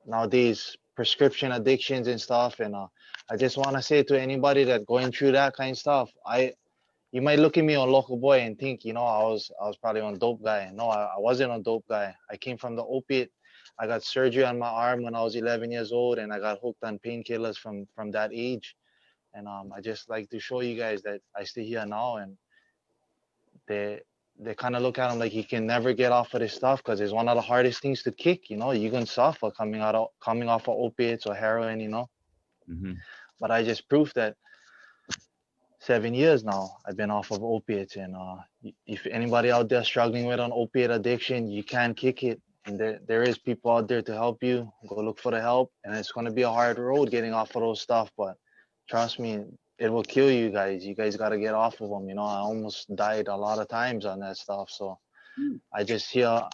nowadays, prescription addictions and stuff. And I just want to say to anybody that going through that kind of stuff, you might look at me on Local Boy and think, I was probably on dope guy. No, I wasn't on dope guy. I came from the opiate. I got surgery on my arm when I was 11 years old, and I got hooked on painkillers from that age. And I just like to show you guys that I stay here now, and they kind of look at him like he can never get off of this stuff because it's one of the hardest things to kick. You're gonna suffer coming off of opiates or heroin. mhm. But I just proved that 7 years now I've been off of opiates, and if anybody out there struggling with an opiate addiction, you can kick it, and there is people out there to help you. Go look for the help, and it's gonna be a hard road getting off of those stuff, but trust me, it will kill you guys. You guys got to get off of them. I almost died a lot of times on that stuff. So I just hear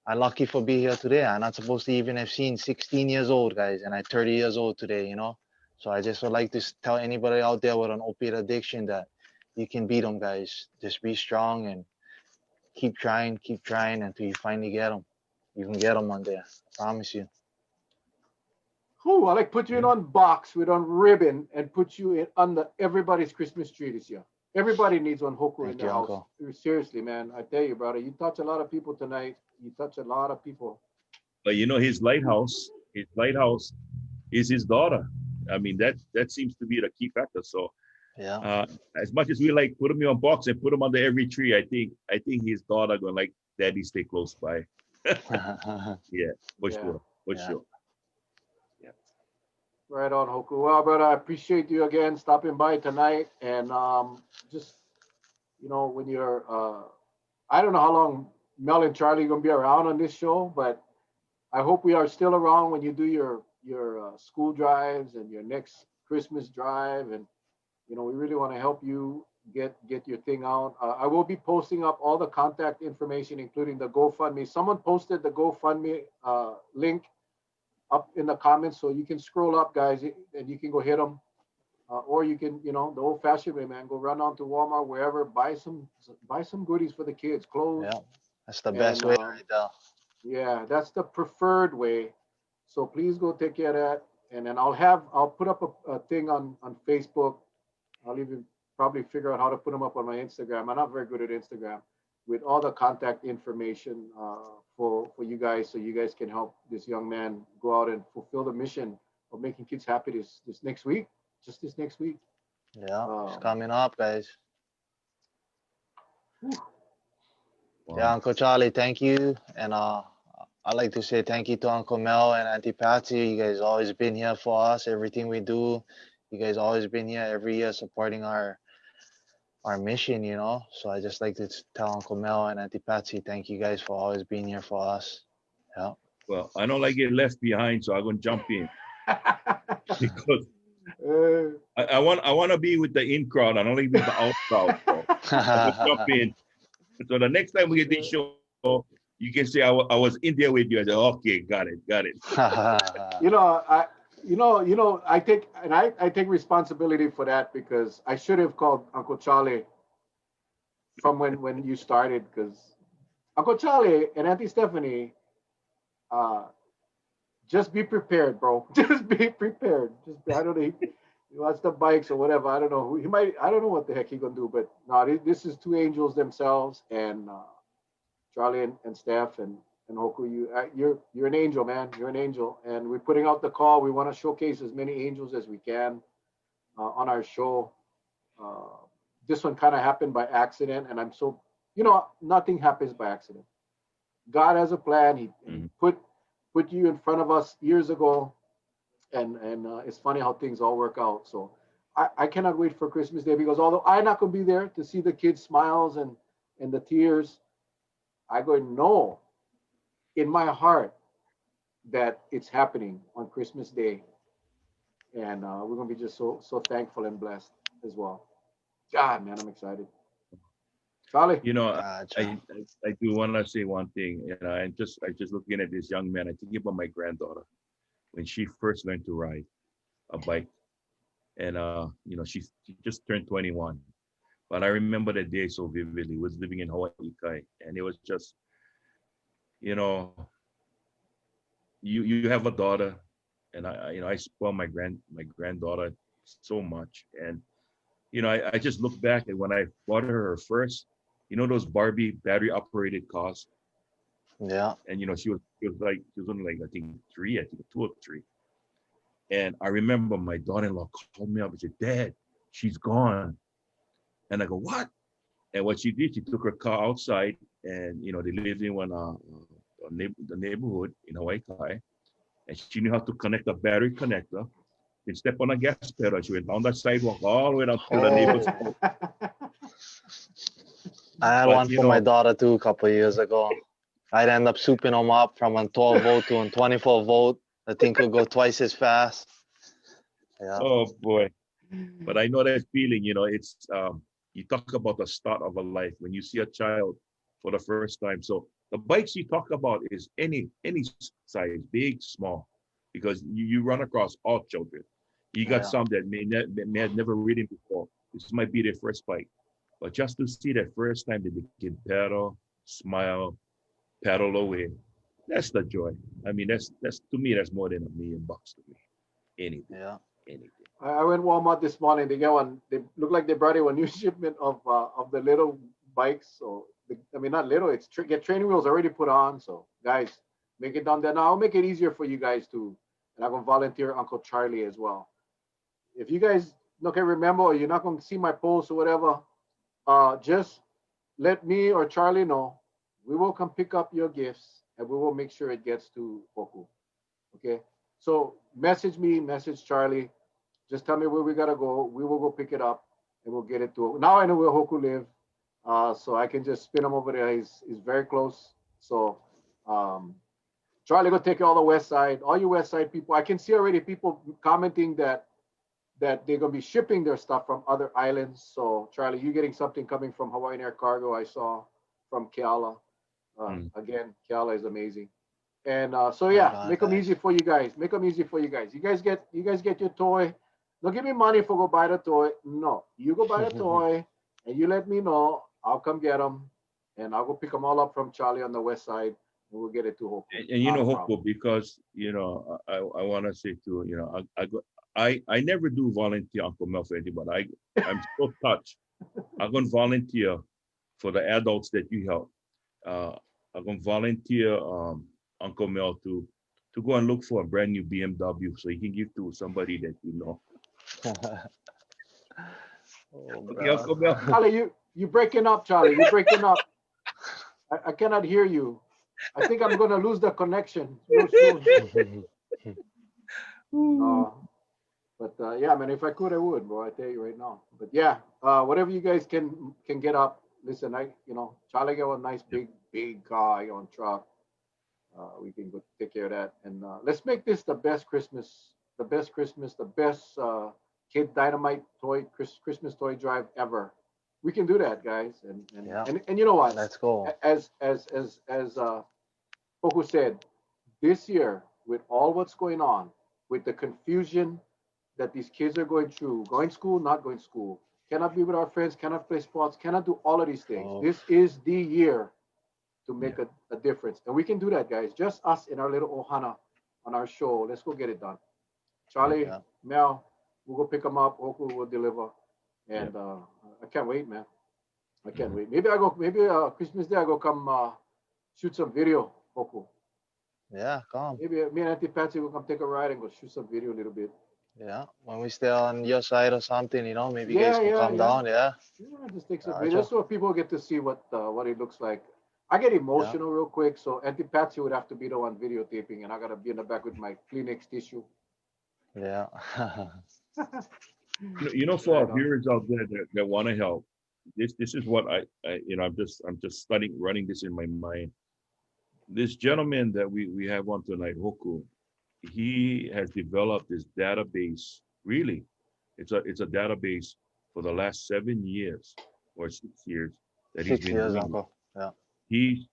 I'm lucky for being here today. I'm not supposed to even have seen 16 years old, guys, and I'm 30 years old today. So I just would like to tell anybody out there with an opiate addiction that you can beat them, guys. Just be strong and keep trying until you finally get them. You can get them one day. I promise you. Who I like put you in on box with on ribbon and put you in under everybody's Christmas tree this year. Everybody needs one Hoku in Thank their you, house. Uncle. Seriously, man. I tell you, brother, you touch a lot of people tonight. You touch a lot of people. But his lighthouse is his daughter. I mean, that seems to be the key factor. So Yeah. as much as we like put him on box and put him under every tree, I think his daughter gonna like daddy stay close by. Yeah, for Yeah. sure. For Yeah. sure. Right on, Hoku. Well, brother, I appreciate you again stopping by tonight. And just, when you're, I don't know how long Mel and Charlie are going to be around on this show, but I hope we are still around when you do your school drives and your next Christmas drive. And, we really want to help you get your thing out. I will be posting up all the contact information, including the GoFundMe. Someone posted the GoFundMe link up in the comments, so you can scroll up, guys, and you can go hit them, or you can, the old-fashioned way, man, go run on to Walmart, wherever, buy some goodies for the kids, clothes. Yeah. That's the best way right there. Yeah, that's the preferred way. So please go take care of that, and then I'll put up a thing on Facebook. I'll even probably figure out how to put them up on my Instagram. I'm not very good at Instagram, with all the contact information for you guys, so you guys can help this young man go out and fulfill the mission of making kids happy this next week, just this next week. Yeah. It's coming up, guys. Whew. Wow. Yeah, Uncle Charlie, thank you. And I'd like to say thank you to Uncle Mel and Auntie Patsy. You guys always been here for us, everything we do. You guys always been here every year supporting our mission, So I just like to tell Uncle Mel and Auntie Patsy, thank you guys for always being here for us. Yeah. Well, I don't like get left behind, so I'm gonna jump in because I want to be with the in crowd. I don't like to be with the out crowd. So I'm gonna jump in. So the next time we get this show, you can say I was in there with you. I said, okay, got it. I take responsibility for that, because I should have called Uncle Charlie from when you started, because Uncle Charlie and Auntie Stephanie, just be prepared, bro. Just be prepared. I don't know. He wants the bikes or whatever. I don't know who he might. I don't know what the heck he gonna do. But no, this is two angels themselves, and Charlie and Steph and Hoku. You're an angel, man. You're an angel, and we're putting out the call. We want to showcase as many angels as we can on our show. This one kind of happened by accident, and I'm so, nothing happens by accident. God has a plan. He put you in front of us years ago, and it's funny how things all work out. So I cannot wait for Christmas Day, because although I'm not going to be there to see the kids' smiles and the tears, I go know in my heart that it's happening on Christmas Day, and we're gonna be just so thankful and blessed as well. God, man, I'm excited. Charlie. You know, Gotcha. I do want to say one thing. I just looking at this young man. I think about my granddaughter when she first learned to ride a bike, and she just turned 21. But I remember that day so vividly. Was living in Hawaii, Kai, and it was just, you know, you have a daughter, and I spoil my granddaughter so much, and I just look back at when I bought her first, those Barbie battery operated cars, Yeah. and she was only like I think three, I think 2 or 3, and I remember my daughter-in-law called me up and said, "Dad, she's gone," and I go, "What?" And what she did, she took her car outside, and they lived in the neighborhood in Hawaii, and she knew how to connect a battery connector. Then step on a gas pedal. She went down the sidewalk all the way down to the neighbor's Oh, house. I had But one for my daughter too a couple of years ago. I'd end up souping them up from a 12 volt to a 24 volt. The thing could go twice as fast. Yeah. oh boy. But I know that feeling. It's you talk about the start of a life when you see a child for the first time. So the bikes you talk about is any size, big, small, because you run across all children. You got Yeah. some that may have never ridden before. This might be their first bike, but just to see that first time that they can pedal, smile, pedal away, that's the joy. I mean, that's to me, that's more than $1 million to me. Anything, Yeah. anything. I went Walmart this morning. They got one. They look like they brought in a new shipment of the little bikes. So I mean, not little. It's get training wheels already put on. So guys, make it down there now. I'll make it easier for you guys too, and I'm gonna volunteer Uncle Charlie as well. If you guys not can remember, or you're not gonna see my post or whatever, just let me or Charlie know. We will come pick up your gifts, and we will make sure it gets to Hoku. Okay. So message me, message Charlie. Just tell me where we gotta go. We will go pick it up, and we'll get it to. Now I know where Hoku live, so I can just spin him over there. He's very close. So um, Charlie go take you all the west side. All you west side people. I can see already people commenting that they're gonna be shipping their stuff from other islands. So Charlie, you getting something coming from Hawaiian Air Cargo? I saw from Keala. Mm. Again, Keala is amazing. And so Right yeah, on. make them Nice. easy for you guys. Make them easy for you guys. You guys get your toy. Don't give me money for go buy the toy. No, you go buy the toy, and you let me know. I'll come get them, and I'll go pick them all up from Charlie on the west side, and we'll get it to Hoku. And Not a problem. Hope, because I want to say too, I never do volunteer Uncle Mel for anybody. I'm so touched. I'm gonna volunteer for the adults that you help. I'm gonna volunteer Uncle Mel to go and look for a brand new BMW so he can give to somebody that you know. Oh, Okay, bro. Uncle Mel. Charlie, you breaking up, Charlie. You breaking up. I cannot hear you. I think I'm gonna lose the connection real soon. No, but yeah, man, if I could, I would, bro. I tell you right now. But yeah, whatever you guys can get up. Listen, Charlie got a nice big car, I got one truck. We can go take care of that, and let's make this the best Christmas, the best kid Dynamite toy Christmas toy drive ever. We can do that, guys, and and Yeah. and, and you know what? Let's go. As Poku said, this year with all what's going on, with the confusion that these kids are going through, going school, not going school, cannot be with our friends, cannot play sports, cannot do all of these things. Oh, This is the year to Yeah. make a difference. And we can do that, guys. Just us in our little Ohana on our show. Let's go get it done. Charlie, yeah. Mel, we'll go pick them up. Hoku will deliver. Yeah. And I can't wait, man. I can't Mhm. wait. Maybe Christmas Day I go come shoot some video, Hoku. Yeah. Come. Maybe me and Auntie Patsy will come take a ride and go shoot some video a little bit. Yeah. When we stay on your side or something, maybe you guys Yeah, can yeah, come yeah. down. Yeah. Yeah, just take some videos Gotcha. so people get to see what it looks like. I get Yeah. emotional real quick, so Auntie Patsy would have to be the one videotaping, and I gotta be in the back with my Kleenex tissue. Yeah. For Right our on. viewers out there that want to help, this is what I'm just studying, running this in my mind. This gentleman that we have on tonight, Hoku, he has developed this database. Really, it's a database for the last 7 years or 6 years that he's been 6 years, doing it. Uncle. Yeah.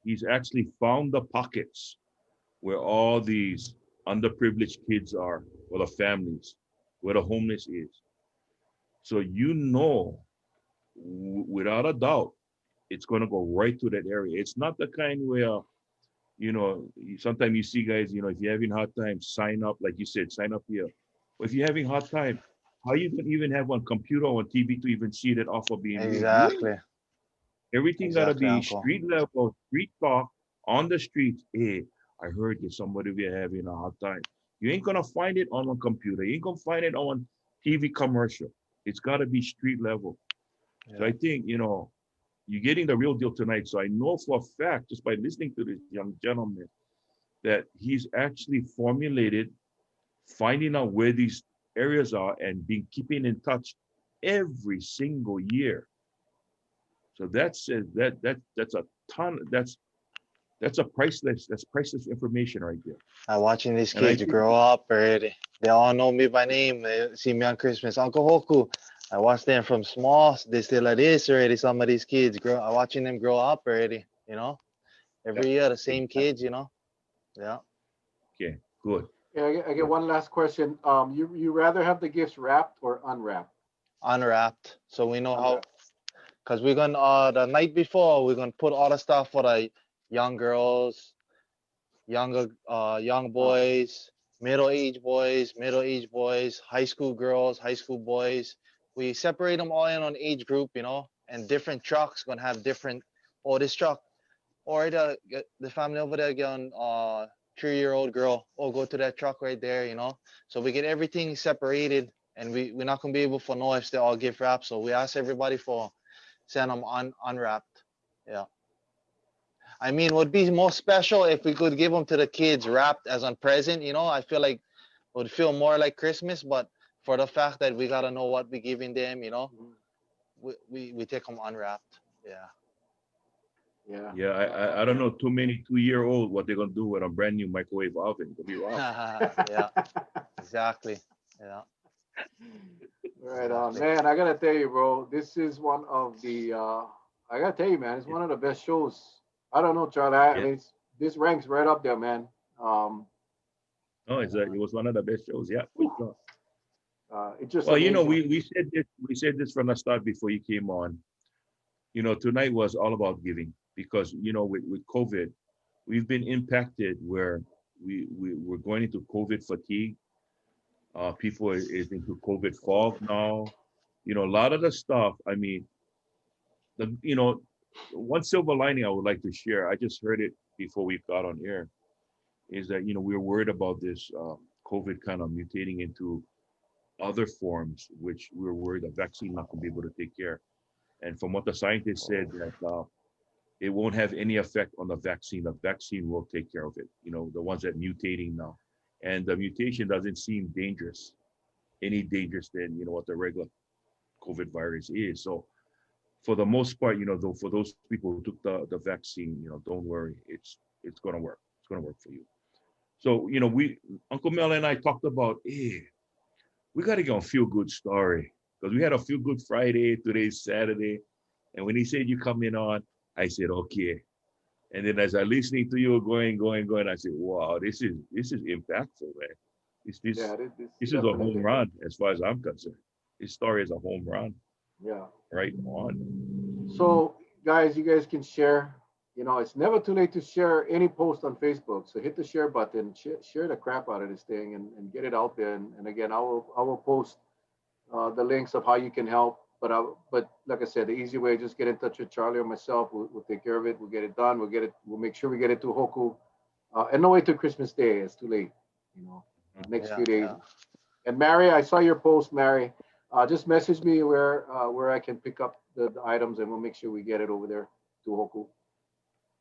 He's actually found the pockets where all these underprivileged kids are, or the families, where the homeless is. So without a doubt, it's going to go right to that area. It's not the kind where, sometimes you see guys, if you're having a hard time, sign up, like you said, sign up here. But if you're having a hard time, how you can even have on computer or on TV to even see that offer being made? You ain't. Exactly. Everything got to Exactly, be Uncle. street level, street talk, on the streets. Hey, I heard there's somebody we're having a hard time. You ain't going to find it on a computer. You ain't going to find it on TV commercial. It's got to be street level. So Yeah. I think, you're getting the real deal tonight. So I know for a fact, just by listening to this young gentleman, that he's actually formulated, finding out where these areas are and keeping in touch every single year. So that's a ton. That's priceless information right there. I'm watching these And I kids think, grow up already. They all know me by name. They see me on Christmas. Uncle Hoku. I watch them from small. They still like this already. Some of these kids I'm watching them grow up already. yeah, Every year the same exactly. kids. Yeah. Okay, good. Yeah, I get Good. one last question. You rather have the gifts wrapped or unwrapped? Unwrapped. So we know how. Unwrapped. Cause we're gonna the night before we're gonna put all the stuff for the young girls, young Oh, boys, middle-aged boys, high school girls, high school boys. We separate them all in on age group, and different trucks gonna have different. Oh, this truck or the family over there again, 3-year-old girl. Oh, go to that truck right there. So we get everything separated, and we're not gonna be able to know if they all gift wrapped. So we ask everybody for send them unwrapped. Yeah. I mean, would be more special if we could give them to the kids wrapped as a present. I feel like it would feel more like Christmas, but for the fact that we gotta know what we're giving them, mhm. we take them unwrapped. Yeah. Yeah. Yeah, I don't know too many 2-year-old what they're gonna do with a brand new microwave oven. It'll be rough. Yeah. Exactly. Yeah. Right on, Exactly. man. I gotta tell you, bro. This is one of the. I gotta tell you, man. It's Yeah, one of the best shows. I don't know, Charlie. I yeah. mean, this ranks right up there, man. No, it was one of the best shows. Yeah, for Whew, sure. it's just Well, amazing. we said this from the start before you came on. Tonight was all about giving because with COVID, we've been impacted where we're going into COVID fatigue. People is into COVID fog now. A lot of the stuff. I mean, the one silver lining I would like to share. I just heard it before we got on air. Is that we're worried about this COVID kind of mutating into other forms, which we're worried the vaccine not going to be able to take care. And from what the scientists said, that it won't have any effect on the vaccine. The vaccine will take care of it. The ones that mutating now, and the mutation doesn't seem dangerous, any dangerous than what the regular COVID virus is. So for the most part, though, for those people who took the vaccine, don't worry, it's gonna work. It's gonna work for you. So we Uncle Mel and I talked about, hey, we got to get on feel good story because we had a feel good Friday. Today's Saturday, and when he said you coming on, I said okay. And then as I listening to you going, I said, wow, this is impactful, man. This Yeah, this this this is a home definitely is. run as far as I'm concerned. This story is a home run, Yeah. right on. So, guys, you guys can share. It's never too late to share any post on Facebook. So hit the share button, share the crap out of this thing, and get it out there. And again, I will post the links of how you can help. But like I said, the easy way, just get in touch with Charlie or myself. We'll take care of it. We'll get it done. We'll make sure we get it to Hoku. And no wait till Christmas Day. It's too late. You know, next Yeah. few days. Yeah. And Mary, I saw your post, Mary. Just message me where I can pick up the items, and we'll make sure we get it over there to Hoku.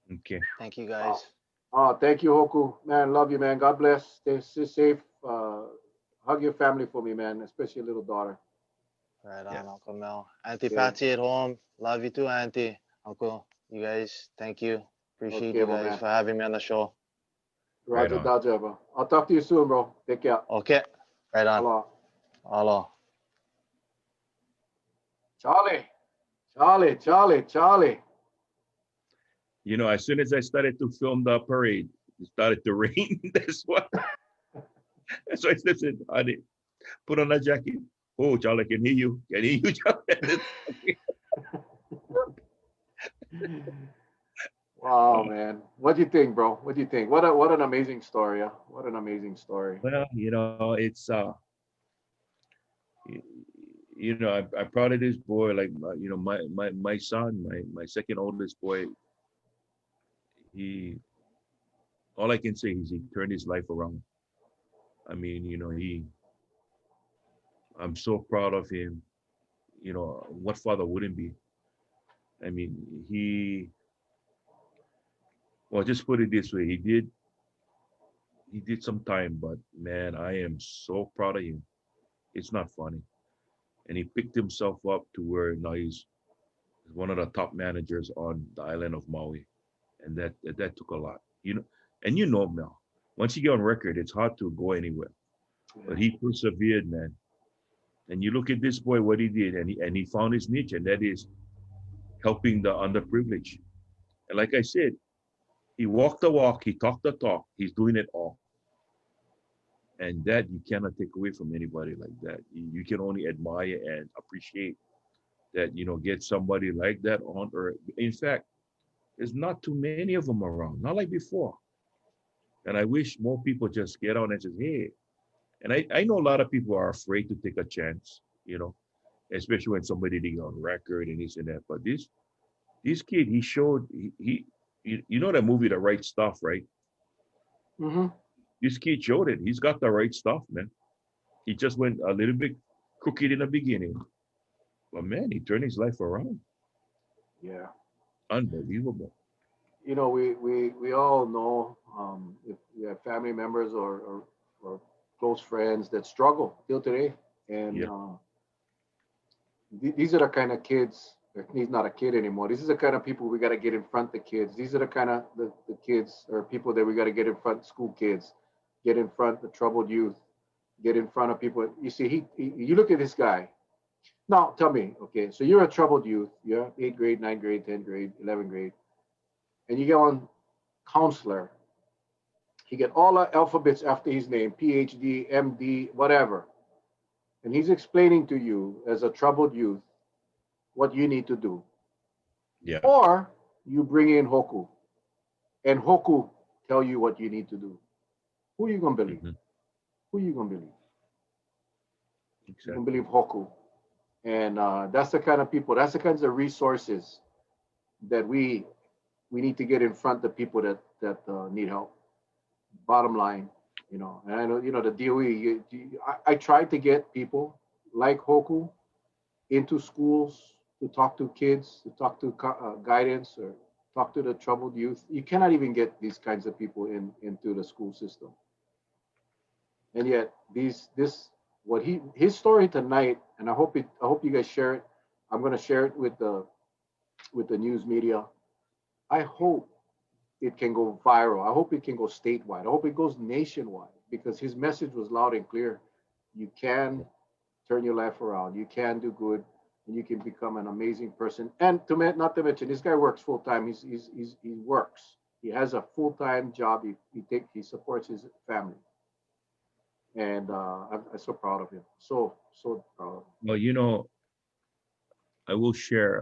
Okay. Thank you, Uh, guys. thank you, Hoku. Man, love you, man. God bless. Stay safe. Hug your family for me, man, especially your little daughter. Right Yeah. on, Uncle Mel. Auntie Okay. Patsy at home. Love you too, Auntie. Uncle, you guys, thank you. Appreciate Okay, you my guys man. for having me on the show. Right Roger, on. Dodger, bro. I'll talk to you soon, bro. Take care. Okay. Right on. Aloha. Aloha. Charlie. Charlie. You know, as soon as I started to film the parade, it started to rain. That's why. That's why I said, honey, put on a jacket. Oh, Charlie, can hear you. Can hear you, Charlie. Wow, man. What do you think, bro? What do you think? What an amazing story, yeah? What an amazing story. Well, you know, it's y- you know, I'm proud of this boy. Like, you know, my son, my second oldest boy, he, all I can say is he turned his life around. I mean, you know, I'm so proud of him. You know, what father wouldn't be? I mean, well, just put it this way, he did some time, but man, I am so proud of him. It's not funny. And he picked himself up to where now he's one of the top managers on the island of Maui. And that took a lot. You know, and you know him now. Once you get on record, it's hard to go anywhere. But Yeah. he persevered, man. And you look at this boy, what he did, and he found his niche, and that is helping the underprivileged. And like I said, he walked the walk, he talked the talk, he's doing it all. And that you cannot take away from anybody like that. You can only admire and appreciate that, you know, get somebody like that on earth. In fact, there's not too many of them around, not like before. And I wish more people just get on and say, hey, and I know a lot of people are afraid to take a chance, you know, especially when somebody did on record and this and that. But this kid, he showed you know that movie The Right Stuff, right? Mm-hmm. This kid showed it. He's got the right stuff, man. He just went a little bit crooked in the beginning, but man, he turned his life around. Yeah. Unbelievable. You know, we all know if we have family members or close friends that struggle till today. And Yeah. these are the kind of kids. He's not a kid anymore. These are the kind of people we got to get in front of the kids. These are the kind of the kids or people that we got to get in front of school kids, get in front of the troubled youth, get in front of people. You see, you look at this guy. Now, tell me, okay, so you're a troubled youth. You're 8th grade, 9th grade, 10th grade, 11th grade, and you get on counselor. He get all the alphabets after his name, PhD, MD, whatever. And he's explaining to you as a troubled youth what you need to do. Yeah. Or you bring in Hoku and Hoku tell you what you need to do. Who are you gonna believe? Hmm. Who are you gonna believe? You can Exactly. believe Hoku. And that's the kind of people, that's the kinds of resources that we need to get in front of people that need help. Bottom line, you know, and I know, you know, the DOE, I tried to get people like Hoku into schools to talk to kids, to talk to guidance or talk to the troubled youth. You cannot even get these kinds of people into the school system. And yet this what his story tonight, and I hope you guys share it. I'm gonna share it with the news media. I hope it can go viral. I hope it can go statewide. I hope it goes nationwide because his message was loud and clear. You can turn your life around. You can do good, and you can become an amazing person. And not to mention, this guy works full time. He works. He has a full time job. He supports his family, and I'm so proud of him. So proud. Well, you know, I will share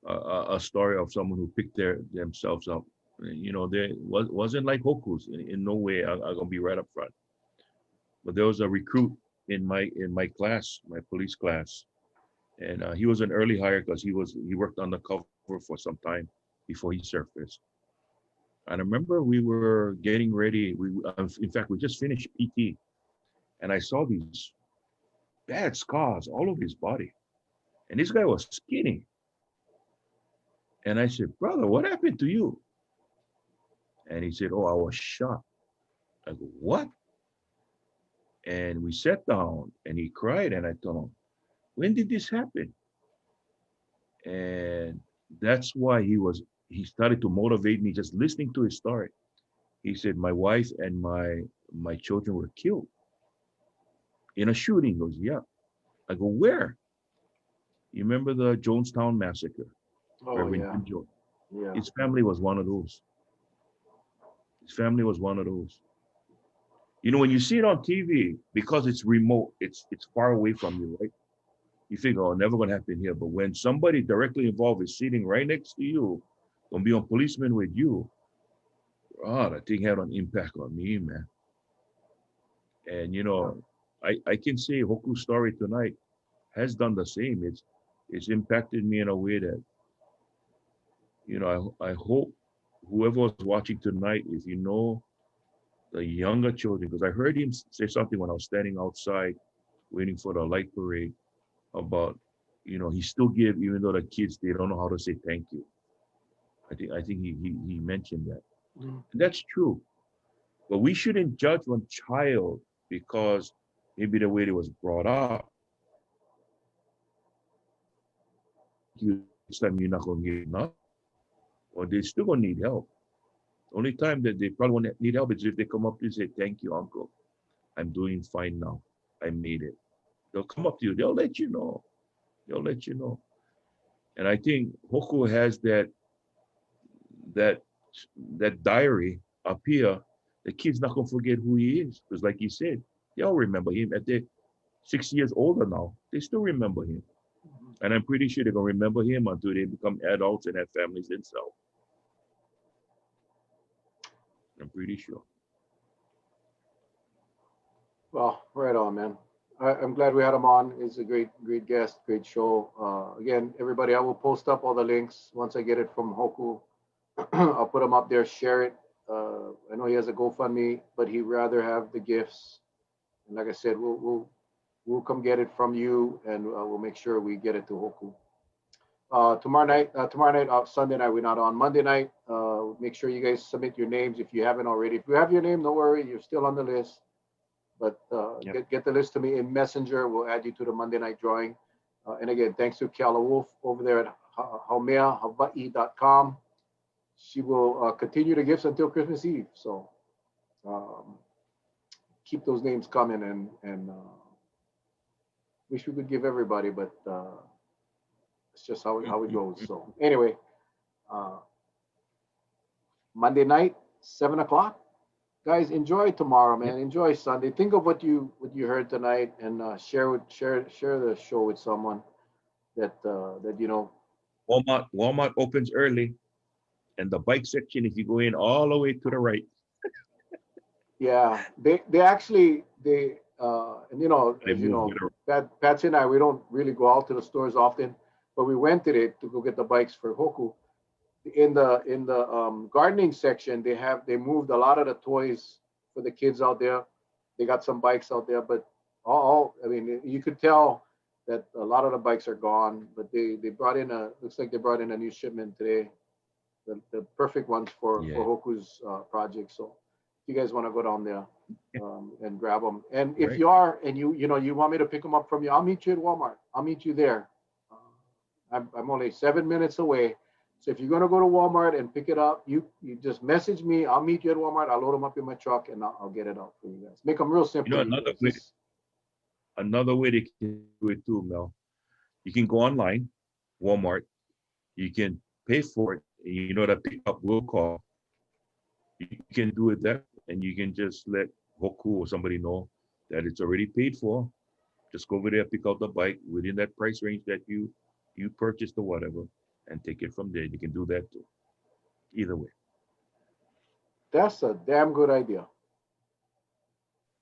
a story of someone who picked themselves up. You know, they wasn't like Hoku's in no way. I'm gonna be right up front. But there was a recruit in my class, my police class, and he was an early hire because he worked undercover for some time before he surfaced. And I remember we were getting ready. In fact, we just finished PT, and I saw these bad scars all over his body, and this guy was skinny. And I said, "Brother, what happened to you?" And he said, "Oh, I was shot." I go, "What?" And we sat down and he cried and I told him, when did this happen? And that's why he started to motivate me just listening to his story. He said, my wife and my children were killed in a shooting. He goes, yeah. I go, where? You remember the Jonestown massacre, Oh Reverend yeah, Jim Jones? yeah. His family was one of those. His family was one of those. You know, when you see it on TV, because it's remote, it's far away from you, right? You think, oh, never gonna happen here. But when somebody directly involved is sitting right next to you, gonna be on policeman with you, oh, that thing had an impact on me, man. And you Yeah. know, I can say Hoku's story tonight has done the same. It's impacted me in a way that, you know, I hope whoever was watching tonight, if you know the younger children, because I heard him say something when I was standing outside waiting for the light parade about, you know, he still give even though the kids they don't know how to say thank you. I think he mentioned that. Mm. And that's true. But we shouldn't judge one child because maybe the way they was brought up. You next time you're not gonna get enough, or they're still gonna need help. The only time that they probably won't need help is if they come up to you and say, thank you, uncle. I'm doing fine now. I made it. They'll come up to you, they'll let you know. They'll let you know. And I think Hoku has that that diary up here. The kid's not gonna forget who he is. Because like you said, they all remember him. At they're 6 years older now, they still remember him. And I'm pretty sure they're gonna remember him until they become adults and have families themselves. I'm pretty sure. Well, right on, man. I'm glad we had him on. He's a great guest, great show. Again, everybody, I will post up all the links once I get it from Hoku. I'll put them up there, share it. I know he has a GoFundMe, but he'd rather have the gifts. And like I said, we'll come get it from you, and we'll make sure we get it to Hoku. Tomorrow night, Sunday night, we're not on. Monday night, make sure you guys submit your names if you haven't already. If you have your name, don't worry, you're still on the list. But Yep. get the list to me in Messenger. We'll add you to the Monday night drawing. And again, thanks to Kiala Wolf over there at haumeahawaii.com. She will continue the gifts until Christmas Eve. So um, keep those names coming, and wish we could give everybody, but it's just how it goes. So anyway, uh, Monday night, 7 o'clock. Guys, enjoy tomorrow, Yep. man. Enjoy Sunday. Think of what you heard tonight, and share the show with someone that you know. Walmart opens early, and the bike section, if you go in all the way to the right, Yeah, they actually and you know, they as you move know, to the Patsy and I, we don't really go out to the stores often, but we went today to go get the bikes for Hoku. In the gardening section, they moved a lot of the toys for the kids out there. They got some bikes out there, but all I mean, you could tell that a lot of the bikes are gone. But they brought in a looks like they brought in a new shipment today, the perfect ones for yeah, Hoku's project. So if you guys want to go down there and grab them, and if right. you are and you want me to pick them up from you, I'll meet you at Walmart. I'll meet you there. Uh, I'm only 7 minutes away. So if you're gonna go to Walmart and pick it up, you just message me. I'll meet you at Walmart. I'll load them up in my truck and I'll get it out for you guys. Make them real You simple, know you guys. another way they can do it too, Mel. You can go online, Walmart. You can pay for it, and you know that pickup will call. You can do it that, and you can just let Hoku or somebody know that it's already paid for. Just go over there, pick out the bike within that price range that you purchased or whatever, and take it from there. You can do that too. Either way. That's a damn good idea.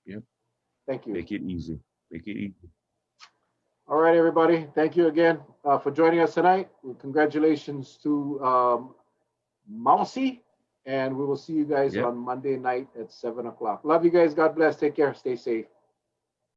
Yeah. Thank you. Make it easy. Make it easy. All right, everybody. Thank you again for joining us tonight. Congratulations to Mousy, and we will see you guys Yep. on Monday night at 7 o'clock. Love you guys. God bless. Take care. Stay safe.